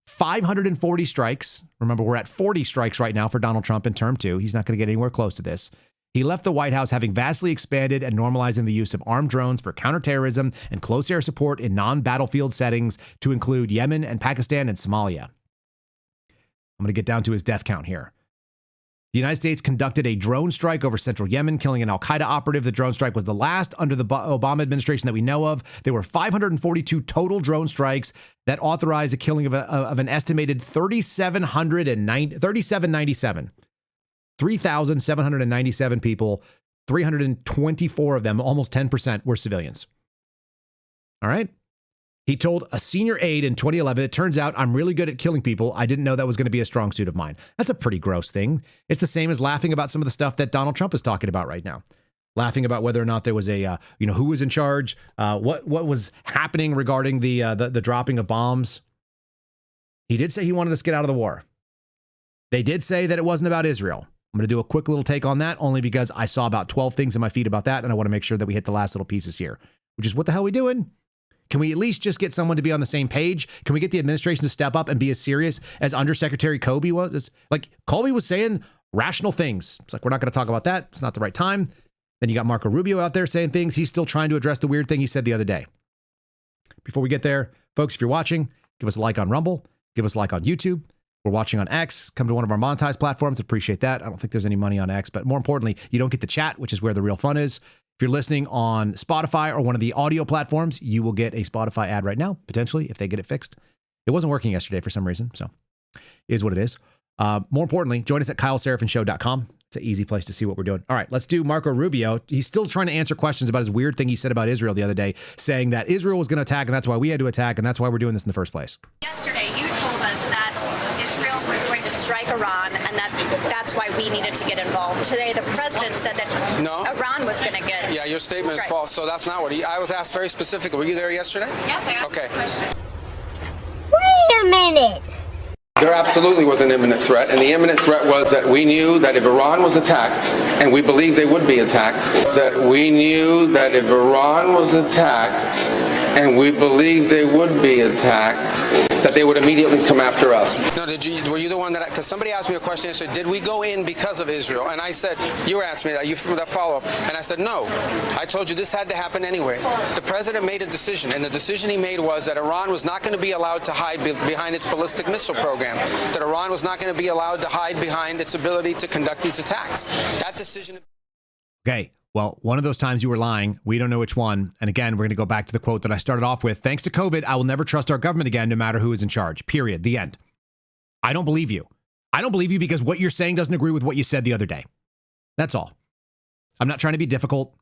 Speaker 2: 540 strikes. Remember, we're at 40 strikes right now for Donald Trump in term 2. He's not going to get anywhere close to this. He left the White House having vastly expanded and normalizing the use of armed drones for counterterrorism and close air support in non-battlefield settings to include Yemen and Pakistan and Somalia. I'm going to get down to his death count here. The United States conducted a drone strike over central Yemen, killing an al-Qaeda operative. The drone strike was the last under the Obama administration that we know of. There were 542 total drone strikes that authorized the killing of an estimated 3,797 people, 324 of them, almost 10%, were civilians. All right? He told a senior aide in 2011, it turns out I'm really good at killing people. I didn't know that was going to be a strong suit of mine. That's a pretty gross thing. It's the same as laughing about some of the stuff that Donald Trump is talking about right now. Laughing about whether or not there was a, who was in charge, what was happening regarding the dropping of bombs. He did say he wanted us to get out of the war. They did say that it wasn't about Israel. I'm going to do a quick little take on that only because I saw about 12 things in my feed about that, and I want to make sure that we hit the last little pieces here, which is what the hell are we doing? Can we at least just get someone to be on the same page? Can we get the administration to step up and be as serious as Undersecretary Colby was? Like, Colby was saying rational things. It's like, we're not going to talk about that. It's not the right time. Then you got Marco Rubio out there saying things. He's still trying to address the weird thing he said the other day. Before we get there, folks, if you're watching, give us a like on Rumble. Give us a like on YouTube. We're watching on X. Come to one of our monetized platforms. Appreciate that. I don't think there's any money on X, but more importantly, you don't get the chat, which is where the real fun is. If you're listening on Spotify or one of the audio platforms, you will get a Spotify ad right now, potentially, if they get it fixed. It wasn't working yesterday for some reason, so it is what it is. More importantly, join us at KyleSeraphinShow.com. It's an easy place to see what we're doing. All right, let's do Marco Rubio. He's still trying to answer questions about his weird thing he said about Israel the other day, saying that Israel was going to attack, and that's why we had to attack, and that's why we're doing this in the first place.
Speaker 9: Yesterday, you told us that Israel was going to strike Iran, and that's why we needed to get involved. Today, the president said that Iran was going to get
Speaker 10: Yeah, your statement is false, so that's not what I was asked very specifically. Were you there yesterday?
Speaker 9: Yes, I asked the question.
Speaker 11: Wait a minute.
Speaker 10: There absolutely was an imminent threat, and the imminent threat was that we knew that if Iran was attacked, and we believed they would be attacked, that we knew that if Iran was attacked, and we believed they would be attacked, that they would immediately come after us. No, were you the one that, because somebody asked me a question yesterday, did we go in because of Israel? And I said, you were asking me that, you from that follow-up, and I said, no. I told you this had to happen anyway. The president made a decision, and the decision he made was that Iran was not going to be allowed to hide behind its ballistic missile program, that Iran was not going to be allowed to hide behind its ability to conduct these attacks. That decision...
Speaker 2: Okay. Well, one of those times you were lying. We don't know which one. And again, we're going to go back to the quote that I started off with. Thanks to COVID, I will never trust our government again, no matter who is in charge. Period. The end. I don't believe you. I don't believe you because what you're saying doesn't agree with what you said the other day. That's all. I'm not trying to be difficult.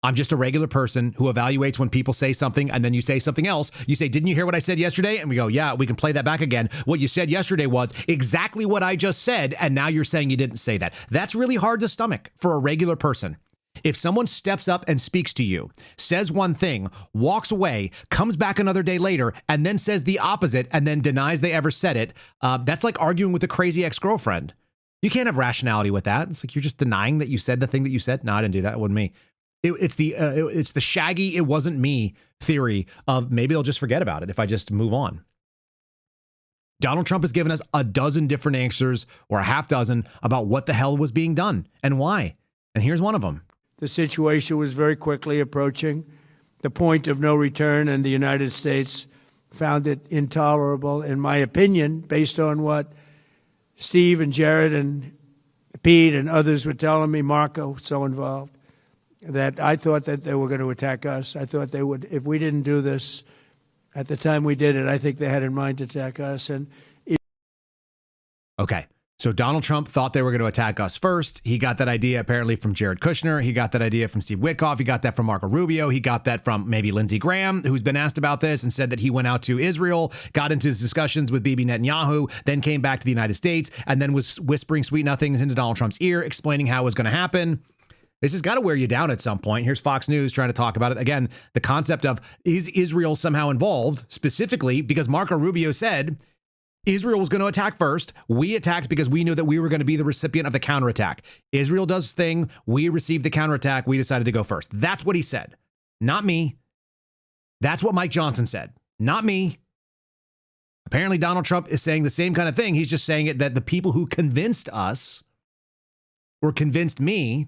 Speaker 2: I'm just a regular person who evaluates when people say something and then you say something else. You say, didn't you hear what I said yesterday? And we go, yeah, we can play that back again. What you said yesterday was exactly what I just said. And now you're saying you didn't say that. That's really hard to stomach for a regular person. If someone steps up and speaks to you, says one thing, walks away, comes back another day later, and then says the opposite and then denies they ever said it, that's like arguing with a crazy ex-girlfriend. You can't have rationality with that. It's like you're just denying that you said the thing that you said. No, I didn't do that. It wasn't me. It's the shaggy, it wasn't me theory of maybe they'll just forget about it if I just move on. Donald Trump has given us a dozen different answers or a half dozen about what the hell was being done and why. And here's one of them.
Speaker 6: The situation was very quickly approaching the point of no return, and the United States found it intolerable, in my opinion, based on what Steve and Jared and Pete and others were telling me, Marco, so involved, that I thought that they were going to attack us. I thought they would, if we didn't do this at the time we did it, I think they had in mind to attack us.
Speaker 2: Okay. So Donald Trump thought they were going to attack us first. He got that idea apparently from Jared Kushner. He got that idea from Steve Witkoff. He got that from Marco Rubio. He got that from maybe Lindsey Graham, who's been asked about this and said that he went out to Israel, got into his discussions with Bibi Netanyahu, then came back to the United States, and then was whispering sweet nothings into Donald Trump's ear, explaining how it was going to happen. This has got to wear you down at some point. Here's Fox News trying to talk about it. Again, the concept of, is Israel somehow involved, specifically because Marco Rubio said Israel was going to attack first. We attacked because we knew that we were going to be the recipient of the counterattack. Israel does his thing. We received the counterattack. We decided to go first. That's what he said. Not me. That's what Mike Johnson said. Not me. Apparently, Donald Trump is saying the same kind of thing. He's just saying it that the people who convinced us or convinced me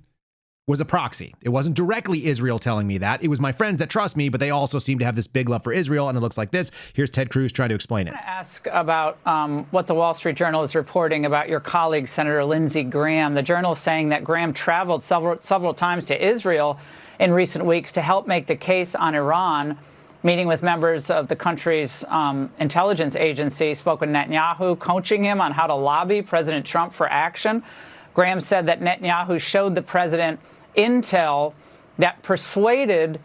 Speaker 2: was a proxy. It wasn't directly Israel telling me that. It was my friends that trust me, but they also seem to have this big love for Israel, and it looks like this. Here's Ted Cruz trying to explain it.
Speaker 12: I want to ask about what the Wall Street Journal is reporting about your colleague, Senator Lindsey Graham. The Journal is saying that Graham traveled several times to Israel in recent weeks to help make the case on Iran, meeting with members of the country's intelligence agency, spoke with Netanyahu, coaching him on how to lobby President Trump for action. Graham said that Netanyahu showed the president intel that persuaded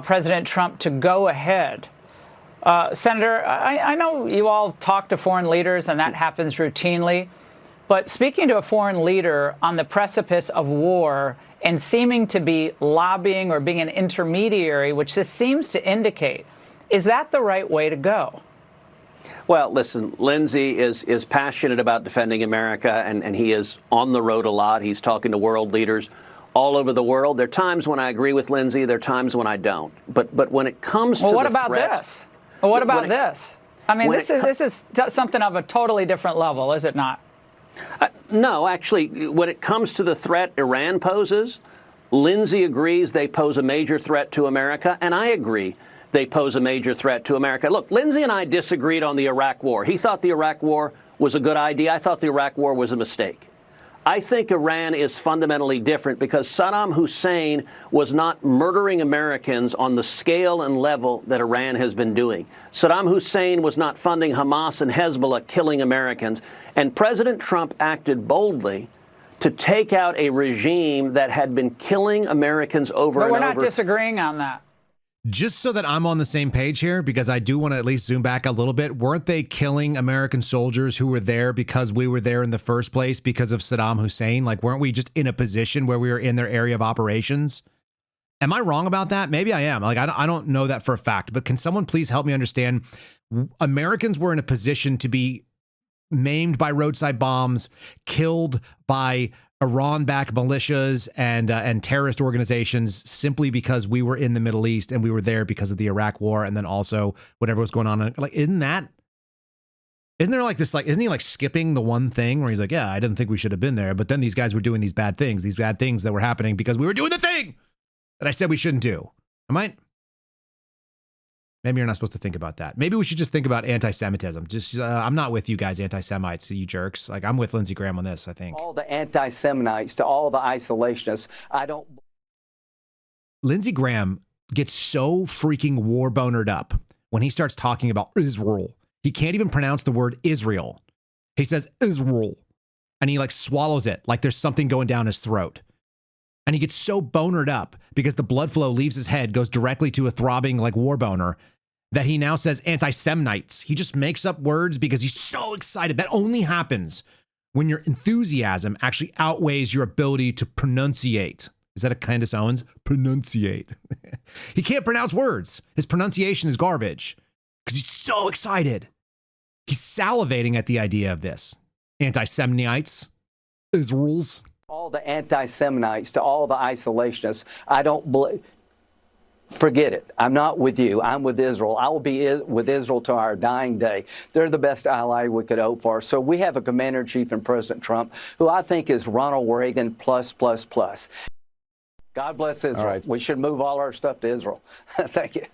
Speaker 12: President Trump to go ahead. Senator, I know you all talk to foreign leaders, and that happens routinely. But speaking to a foreign leader on the precipice of war and seeming to be lobbying or being an intermediary, which this seems to indicate, is that the right way to go?
Speaker 13: Well, listen, Lindsey is passionate about defending America, and he is on the road a lot. He's talking to world leaders all over the world. There are times when I agree with Lindsey. There are times when I don't. But when it comes to
Speaker 12: what
Speaker 13: the
Speaker 12: about
Speaker 13: threat,
Speaker 12: this? Well, what about this? I mean, this is something of a totally different level, is it not?
Speaker 13: No, actually, when it comes to the threat Iran poses, Lindsey agrees they pose a major threat to America, and I agree they pose a major threat to America. Look, Lindsey and I disagreed on the Iraq War. He thought the Iraq War was a good idea. I thought the Iraq War was a mistake. I think Iran is fundamentally different because Saddam Hussein was not murdering Americans on the scale and level that Iran has been doing. Saddam Hussein was not funding Hamas and Hezbollah killing Americans. And President Trump acted boldly to take out a regime that had been killing Americans over and over.
Speaker 12: But we're not disagreeing on that.
Speaker 2: Just so that I'm on the same page here, because I do want to at least zoom back a little bit. Weren't they killing American soldiers who were there because we were there in the first place because of Saddam Hussein? Like, weren't we just in a position where we were in their area of operations? Am I wrong about that? Maybe I am. Like, I don't know that for a fact, but can someone please help me understand? Americans were in a position to be maimed by roadside bombs, killed by Iran-backed militias and terrorist organizations simply because we were in the Middle East and we were there because of the Iraq War and then also whatever was going on. Like, isn't there like this, like, isn't he like skipping the one thing where he's like, yeah, I didn't think we should have been there, but then these guys were doing these bad things that were happening because we were doing the thing that I said we shouldn't do. Maybe you're not supposed to think about that. Maybe we should just think about anti-Semitism. I'm not with you guys, anti-Semites, you jerks. Like, I'm with Lindsey Graham on this, I think.
Speaker 14: All the anti-Semites to all the isolationists,
Speaker 2: Lindsey Graham gets so freaking war-bonered up when he starts talking about Israel. He can't even pronounce the word Israel. He says Israel, and he like swallows it like there's something going down his throat. And he gets so bonered up because the blood flow leaves his head, goes directly to a throbbing like war boner, that he now says anti-Semites. He just makes up words because he's so excited. That only happens when your enthusiasm actually outweighs your ability to pronunciate. Is that a Candace Owens? Pronunciate. He can't pronounce words. His pronunciation is garbage because he's so excited. He's salivating at the idea of this. Anti-Semites, Israel's.
Speaker 14: all the anti-Semites to all the isolationists, I don't believe. Forget it. I'm not with you. I'm with Israel. I will be with Israel to our dying day. They're the best ally we could hope for. So we have a commander-in-chief in President Trump, who I think is Ronald Reagan plus. God bless Israel. Right. We should move all our stuff to Israel. Thank you.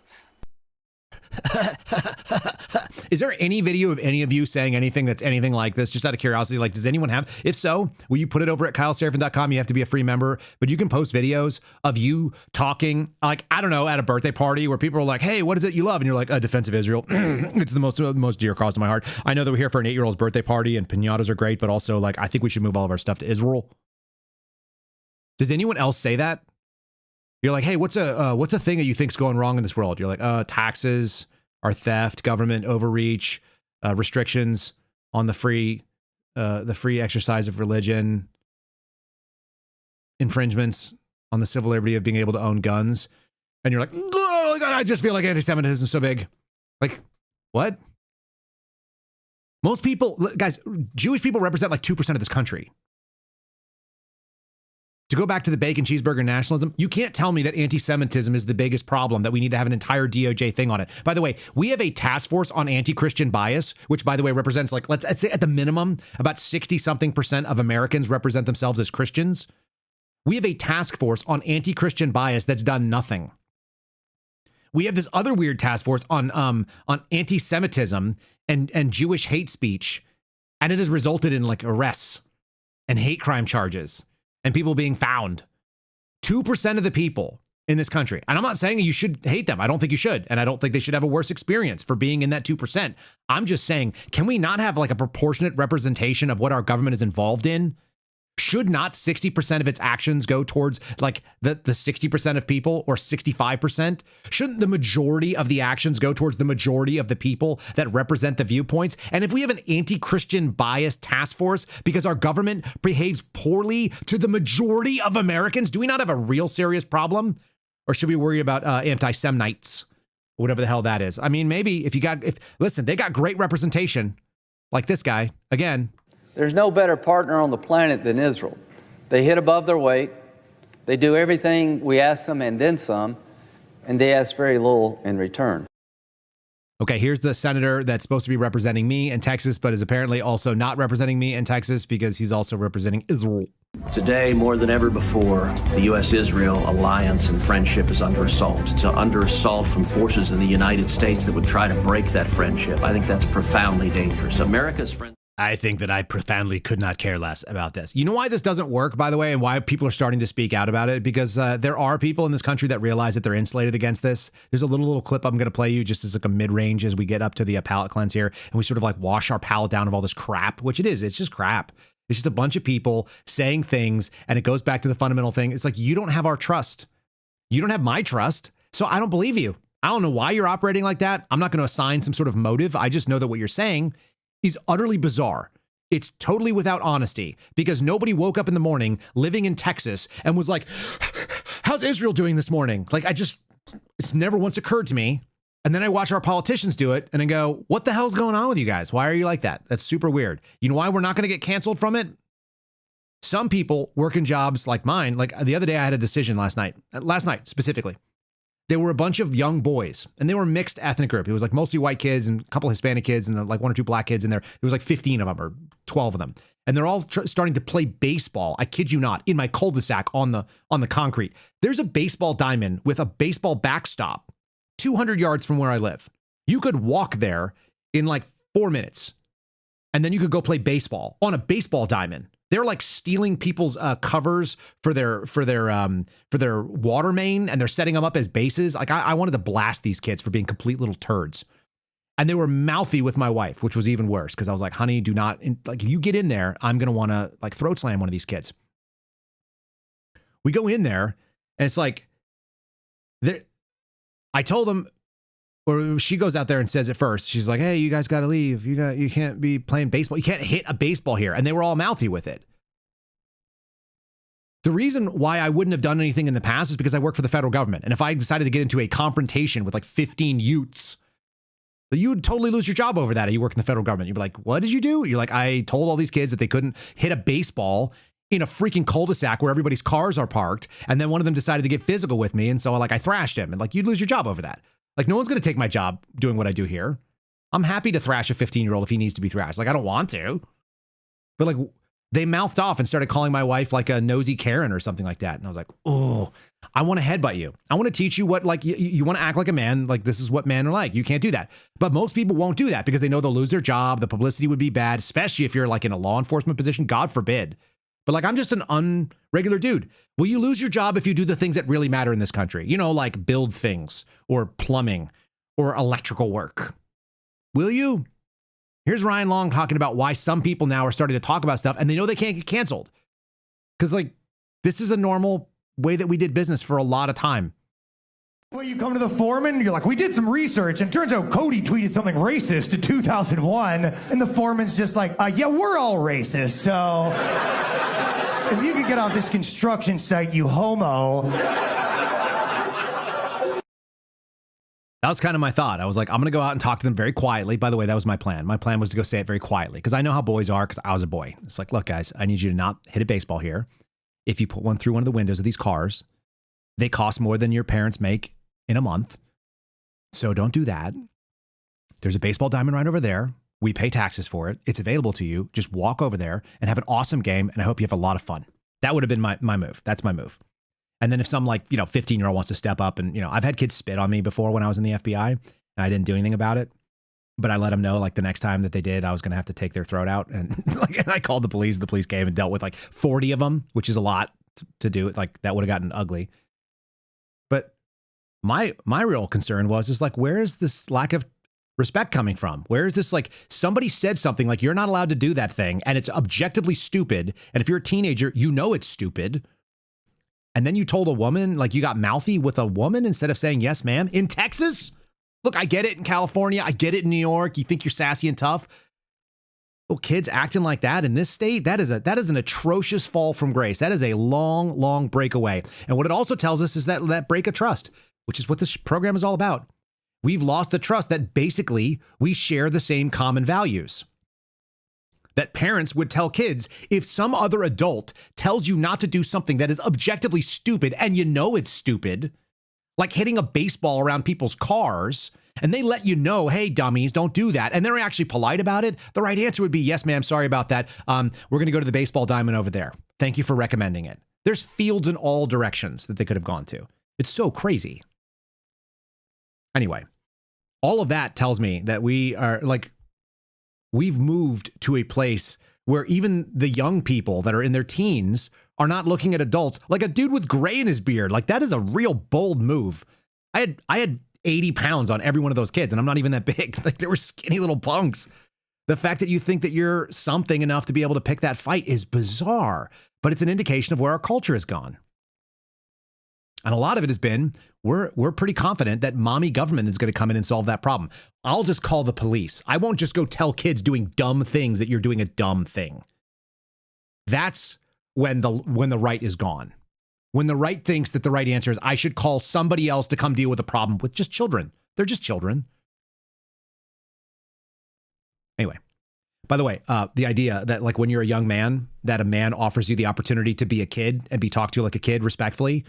Speaker 2: Is there any video of any of you saying anything that's anything like this? Just out of curiosity, like, does anyone have? If so, will you put it over at KyleSeraphin.com? You have to be a free member, but you can post videos of you talking, like, I don't know, at a birthday party where people are like, hey, what is it you love? And you're like, defense of Israel. It's the most dear cause to my heart. I know that we're here for an 8-year-old's birthday party and piñatas are great, but also, like, I think we should move all of our stuff to Israel. Does anyone else say that? You're like, hey, what's a thing that you think's going wrong in this world? You're like, taxes, our theft, government overreach, restrictions on the free exercise of religion, infringements on the civil liberty of being able to own guns. And you're like, I just feel like anti-Semitism is so big. Like, what? Most people, guys, Jewish people represent like 2% of this country. To go back to the bacon cheeseburger nationalism, you can't tell me that anti-Semitism is the biggest problem, that we need to have an entire DOJ thing on it. By the way, we have a task force on anti-Christian bias, which, by the way, represents, like, let's say at the minimum, about 60-something% of Americans represent themselves as Christians. We have a task force on anti-Christian bias that's done nothing. We have this other weird task force on anti-Semitism and Jewish hate speech, and it has resulted in, like, arrests and hate crime charges. And people being found. 2% of the people in this country. And I'm not saying you should hate them. I don't think you should. And I don't think they should have a worse experience for being in that 2%. I'm just saying, can we not have like a proportionate representation of what our government is involved in? Should not 60% of its actions go towards like the 60% of people or 65%? Shouldn't the majority of the actions go towards the majority of the people that represent the viewpoints? And if we have an anti-Christian bias task force because our government behaves poorly to the majority of Americans, do we not have a real serious problem? Or should we worry about anti-Semites whatever the hell that is. I mean, maybe listen, they got great representation, like this guy again.
Speaker 14: There's no better partner on the planet than Israel. They hit above their weight. They do everything we ask them and then some, and they ask very little in return.
Speaker 2: Okay, here's the senator that's supposed to be representing me in Texas, but is apparently also not representing me in Texas because he's also representing Israel.
Speaker 15: Today, more than ever before, the U.S.-Israel alliance and friendship is under assault. It's under assault from forces in the United States that would try to break that friendship. I think that's profoundly dangerous. America's friend.
Speaker 2: I think that I profoundly could not care less about this. You know why this doesn't work, by the way, and why people are starting to speak out about it? Because there are people in this country that realize that they're insulated against this. There's a little clip I'm going to play you just as like a mid-range as we get up to the palate cleanse here, and we sort of like wash our palate down of all this crap, which it is. It's just crap. It's just a bunch of people saying things, and it goes back to the fundamental thing. It's like, you don't have our trust. You don't have my trust, so I don't believe you. I don't know why you're operating like that. I'm not going to assign some sort of motive. I just know that what you're saying is utterly bizarre. It's totally without honesty, because nobody woke up in the morning living in Texas and was like, how's Israel doing this morning? Like, it's never once occurred to me. And then I watch our politicians do it and I go, what the hell's going on with you guys? Why are you like that? That's super weird. You know why we're not going to get canceled from it? Some people work in jobs like mine. Like the other day I had a decision last night specifically. There were a bunch of young boys, and they were a mixed ethnic group. It was like mostly white kids and a couple Hispanic kids and like one or two black kids in there. There was like 15 of them or 12 of them. And they're all starting to play baseball. I kid you not, in my cul-de-sac on the concrete. There's a baseball diamond with a baseball backstop 200 yards from where I live. You could walk there in like 4 minutes, and then you could go play baseball on a baseball diamond. They're like stealing people's covers for their water main, and they're setting them up as bases. Like I wanted to blast these kids for being complete little turds. And they were mouthy with my wife, which was even worse, because I was like, honey, do not, like, if you get in there, I'm going to want to like throat slam one of these kids. We go in there, and it's like, I told them, or she goes out there and says it first. She's like, hey, you guys got to leave. You can't be playing baseball. You can't hit a baseball here. And they were all mouthy with it. The reason why I wouldn't have done anything in the past is because I work for the federal government. And if I decided to get into a confrontation with like 15 Utes, you would totally lose your job over that. You work in the federal government. You'd be like, what did you do? You're like, I told all these kids that they couldn't hit a baseball in a freaking cul-de-sac where everybody's cars are parked. And then one of them decided to get physical with me. And so I thrashed him. And like, you'd lose your job over that. Like, no one's going to take my job doing what I do here. I'm happy to thrash a 15-year-old if he needs to be thrashed. Like, I don't want to. But like, they mouthed off and started calling my wife like a nosy Karen or something like that. And I was like, oh, I want to headbutt you. I want to teach you what, like, you want to act like a man. Like, this is what men are like. You can't do that. But most people won't do that because they know they'll lose their job. The publicity would be bad, especially if you're like in a law enforcement position. God forbid. But like, I'm just an unregular dude. Will you lose your job if you do the things that really matter in this country? You know, like build things or plumbing or electrical work. Will you? Here's Ryan Long talking about why some people now are starting to talk about stuff and they know they can't get canceled. Because like, this is a normal way that we did business for a lot of time.
Speaker 16: Well, you come to the foreman, you're like, we did some research, and it turns out Cody tweeted something racist in 2001, and the foreman's just like, yeah, we're all racist, so if you could get off this construction site, you homo.
Speaker 2: That was kind of my thought. I was like, I'm going to go out and talk to them very quietly. By the way, that was my plan. My plan was to go say it very quietly, because I know how boys are, because I was a boy. It's like, look, guys, I need you to not hit a baseball here. If you put one through one of the windows of these cars, they cost more than your parents make in a month. So don't do that. There's a baseball diamond right over there. We pay taxes for it. It's available to you. Just walk over there and have an awesome game. And I hope you have a lot of fun. That would have been my move. That's my move. And then if some 15-year-old wants to step up and, I've had kids spit on me before when I was in the FBI and I didn't do anything about it. But I let them know the next time that they did, I was going to have to take their throat out. And and I called the police. The police came and dealt with 40 of them, which is a lot to do. That would have gotten ugly. But my real concern was where is this lack of respect coming from? Where is this somebody said something you're not allowed to do that thing and it's objectively stupid. And if you're a teenager, it's stupid. And then you told a woman, you got mouthy with a woman instead of saying, yes, ma'am, in Texas. Look, I get it in California. I get it in New York. You think you're sassy and tough. Well, kids acting like that in this state, that is an atrocious fall from grace. That is a long, long breakaway. And what it also tells us is that break of trust, which is what this program is all about. We've lost the trust that basically we share the same common values. That parents would tell kids, if some other adult tells you not to do something that is objectively stupid, and you know it's stupid, like hitting a baseball around people's cars, and they let you know, hey, dummies, don't do that, and they're actually polite about it, the right answer would be, yes, ma'am, sorry about that. We're going to go to the baseball diamond over there. Thank you for recommending it. There's fields in all directions that they could have gone to. It's so crazy. Anyway, all of that tells me that we are like, we've moved to a place where even the young people that are in their teens are not looking at adults like a dude with gray in his beard. Like, that is a real bold move. I had 80 pounds on every one of those kids, and I'm not even that big. Like, they were skinny little punks. The fact that you think that you're something enough to be able to pick that fight is bizarre, but it's an indication of where our culture has gone. And a lot of it has been, we're pretty confident that mommy government is going to come in and solve that problem. I'll just call the police. I won't just go tell kids doing dumb things that you're doing a dumb thing. That's when the right is gone. When the right thinks that the right answer is, I should call somebody else to come deal with the problem with just children. They're just children. Anyway, by the way, the idea that like when you're a young man, that a man offers you the opportunity to be a kid and be talked to like a kid respectfully,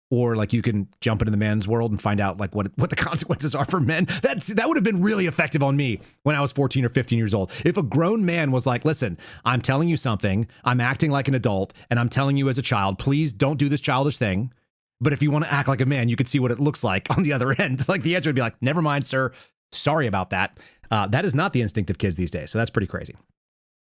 Speaker 2: or like you can jump into the man's world and find out like what the consequences are for men. That would have been really effective on me when I was 14 or 15 years old. If a grown man was like, listen, I'm telling you something, I'm acting like an adult, and I'm telling you as a child, please don't do this childish thing. But if you want to act like a man, you could see what it looks like on the other end. Like the answer would be like, never mind, sir. Sorry about that. That is not the instinct of kids these days. So that's pretty crazy.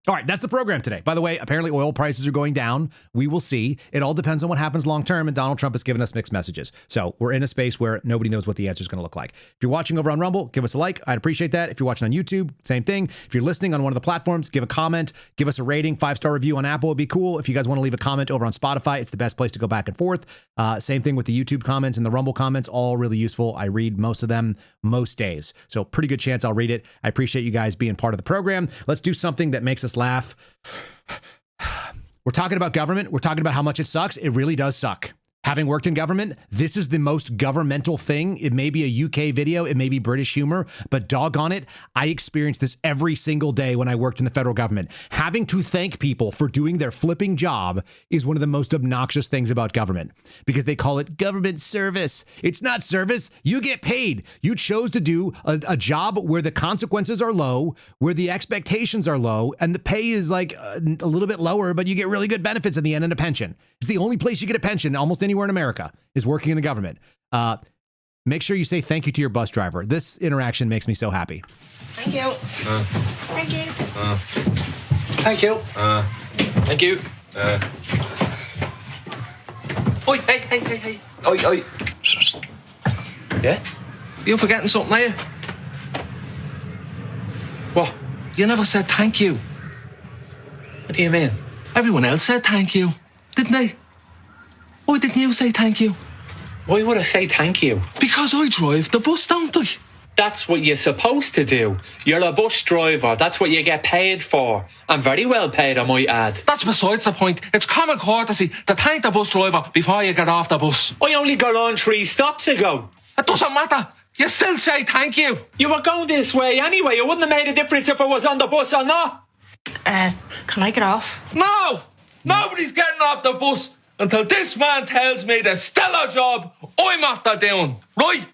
Speaker 2: All right, that's the program today. By the way, apparently oil prices are going down. We will see. It all depends on what happens long term, and Donald Trump has given us mixed messages. So we're in a space where nobody knows what the answer is going to look like. If you're watching over on Rumble, give us a like. I'd appreciate that. If you're watching on YouTube, same thing. If you're listening on one of the platforms, give a comment, give us a rating, 5-star review on Apple would be cool. If you guys want to leave a comment over on Spotify, it's the best place to go back and forth. Same thing with the YouTube comments and the Rumble comments, all really useful. I read most of them most days. So pretty good chance I'll read it. I appreciate you guys being part of the program. Let's do something that makes us laugh. We're talking about government. We're talking about how much it sucks. It really does suck. Having worked in government, this is the most governmental thing. It may be a UK video, it may be British humor, but doggone it, I experience this every single day when I worked in the federal government. Having to thank people for doing their flipping job is one of the most obnoxious things about government, because they call it government service. It's not service. You get paid. You chose to do a job where the consequences are low, where the expectations are low, and the pay is like a little bit lower, but you get really good benefits in the end and a pension. It's the only place you get a pension almost anywhere in America is working in the government. Make sure you say thank you to your bus driver. This interaction makes me so happy.
Speaker 17: Thank you. Thank you.
Speaker 18: Thank you.
Speaker 17: Thank you.
Speaker 18: Oi, hey. Oi.
Speaker 17: Yeah?
Speaker 18: You're forgetting something, are you?
Speaker 17: What?
Speaker 18: You never said thank you.
Speaker 17: What do you mean?
Speaker 18: Everyone else said thank you, didn't they? Why didn't you say thank you?
Speaker 17: Why would I say thank you?
Speaker 18: Because I drive the bus, don't I?
Speaker 17: That's what you're supposed to do. You're a bus driver. That's what you get paid for. And very well paid, I might add.
Speaker 18: That's besides the point. It's common courtesy to thank the bus driver before you get off the bus.
Speaker 17: I only got on 3 stops ago.
Speaker 18: It doesn't matter. You still say thank you.
Speaker 17: You were going this way anyway. It wouldn't have made a difference if I was on the bus or not.
Speaker 19: Can I get off?
Speaker 18: No! Nobody's getting off the bus until this man tells me the stellar job I'm after doing, right?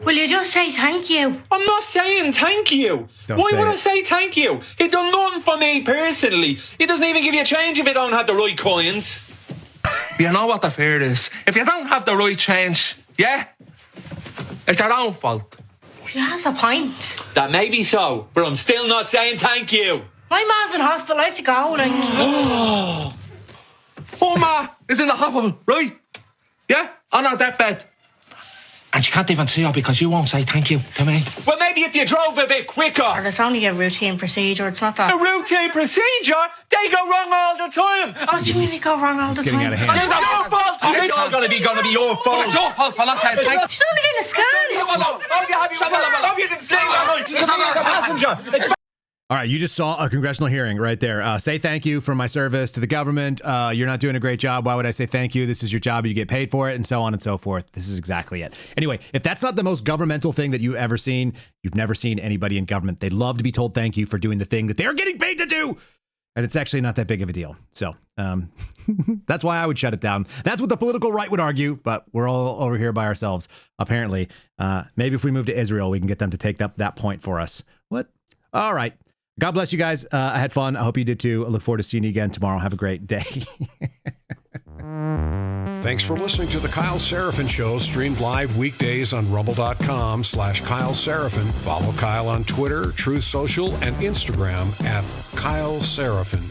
Speaker 19: Will you just say thank you?
Speaker 17: I'm not saying thank you. Why would I say thank you? He done nothing for me personally. He doesn't even give you a change if you don't have the right coins.
Speaker 18: You know what the fear is? If you don't have the right change, yeah? It's your own fault.
Speaker 19: He has a point.
Speaker 17: That may be so, but I'm still not saying thank you.
Speaker 19: My ma's in hospital, I have to go, like...
Speaker 18: Oh, Ma is in the hospital, right? Yeah? On her deathbed. And you can't even see her because you won't say thank you to me.
Speaker 17: Well, maybe if you drove a bit quicker.
Speaker 19: Or it's only a routine procedure, it's not that...
Speaker 17: A routine procedure? They go wrong all the time.
Speaker 19: Oh, do you mean they go wrong all the time?
Speaker 2: Getting out of hand.
Speaker 17: It's your fault. It's all going to be your fault.
Speaker 18: It's your fault for not saying thank you.
Speaker 19: She's only getting a scan.
Speaker 17: Hope you can stay there. It's not a passenger.
Speaker 2: All right, you just saw a congressional hearing right there. Say thank you for my service to the government. You're not doing a great job. Why would I say thank you? This is your job. You get paid for it, and so on and so forth. This is exactly it. Anyway, if that's not the most governmental thing that you've ever seen, you've never seen anybody in government. They'd love to be told thank you for doing the thing that they're getting paid to do. And it's actually not that big of a deal. So that's why I would shut it down. That's what the political right would argue, but we're all over here by ourselves, apparently. Maybe if we move to Israel, we can get them to take up that point for us. What? All right. God bless you guys. I had fun. I hope you did too. I look forward to seeing you again tomorrow. Have a great day.
Speaker 1: Thanks for listening to the Kyle Seraphin Show, streamed live weekdays on rumble.com/Kyle Seraphin. Follow Kyle on Twitter, Truth Social, and Instagram @Kyle Seraphin.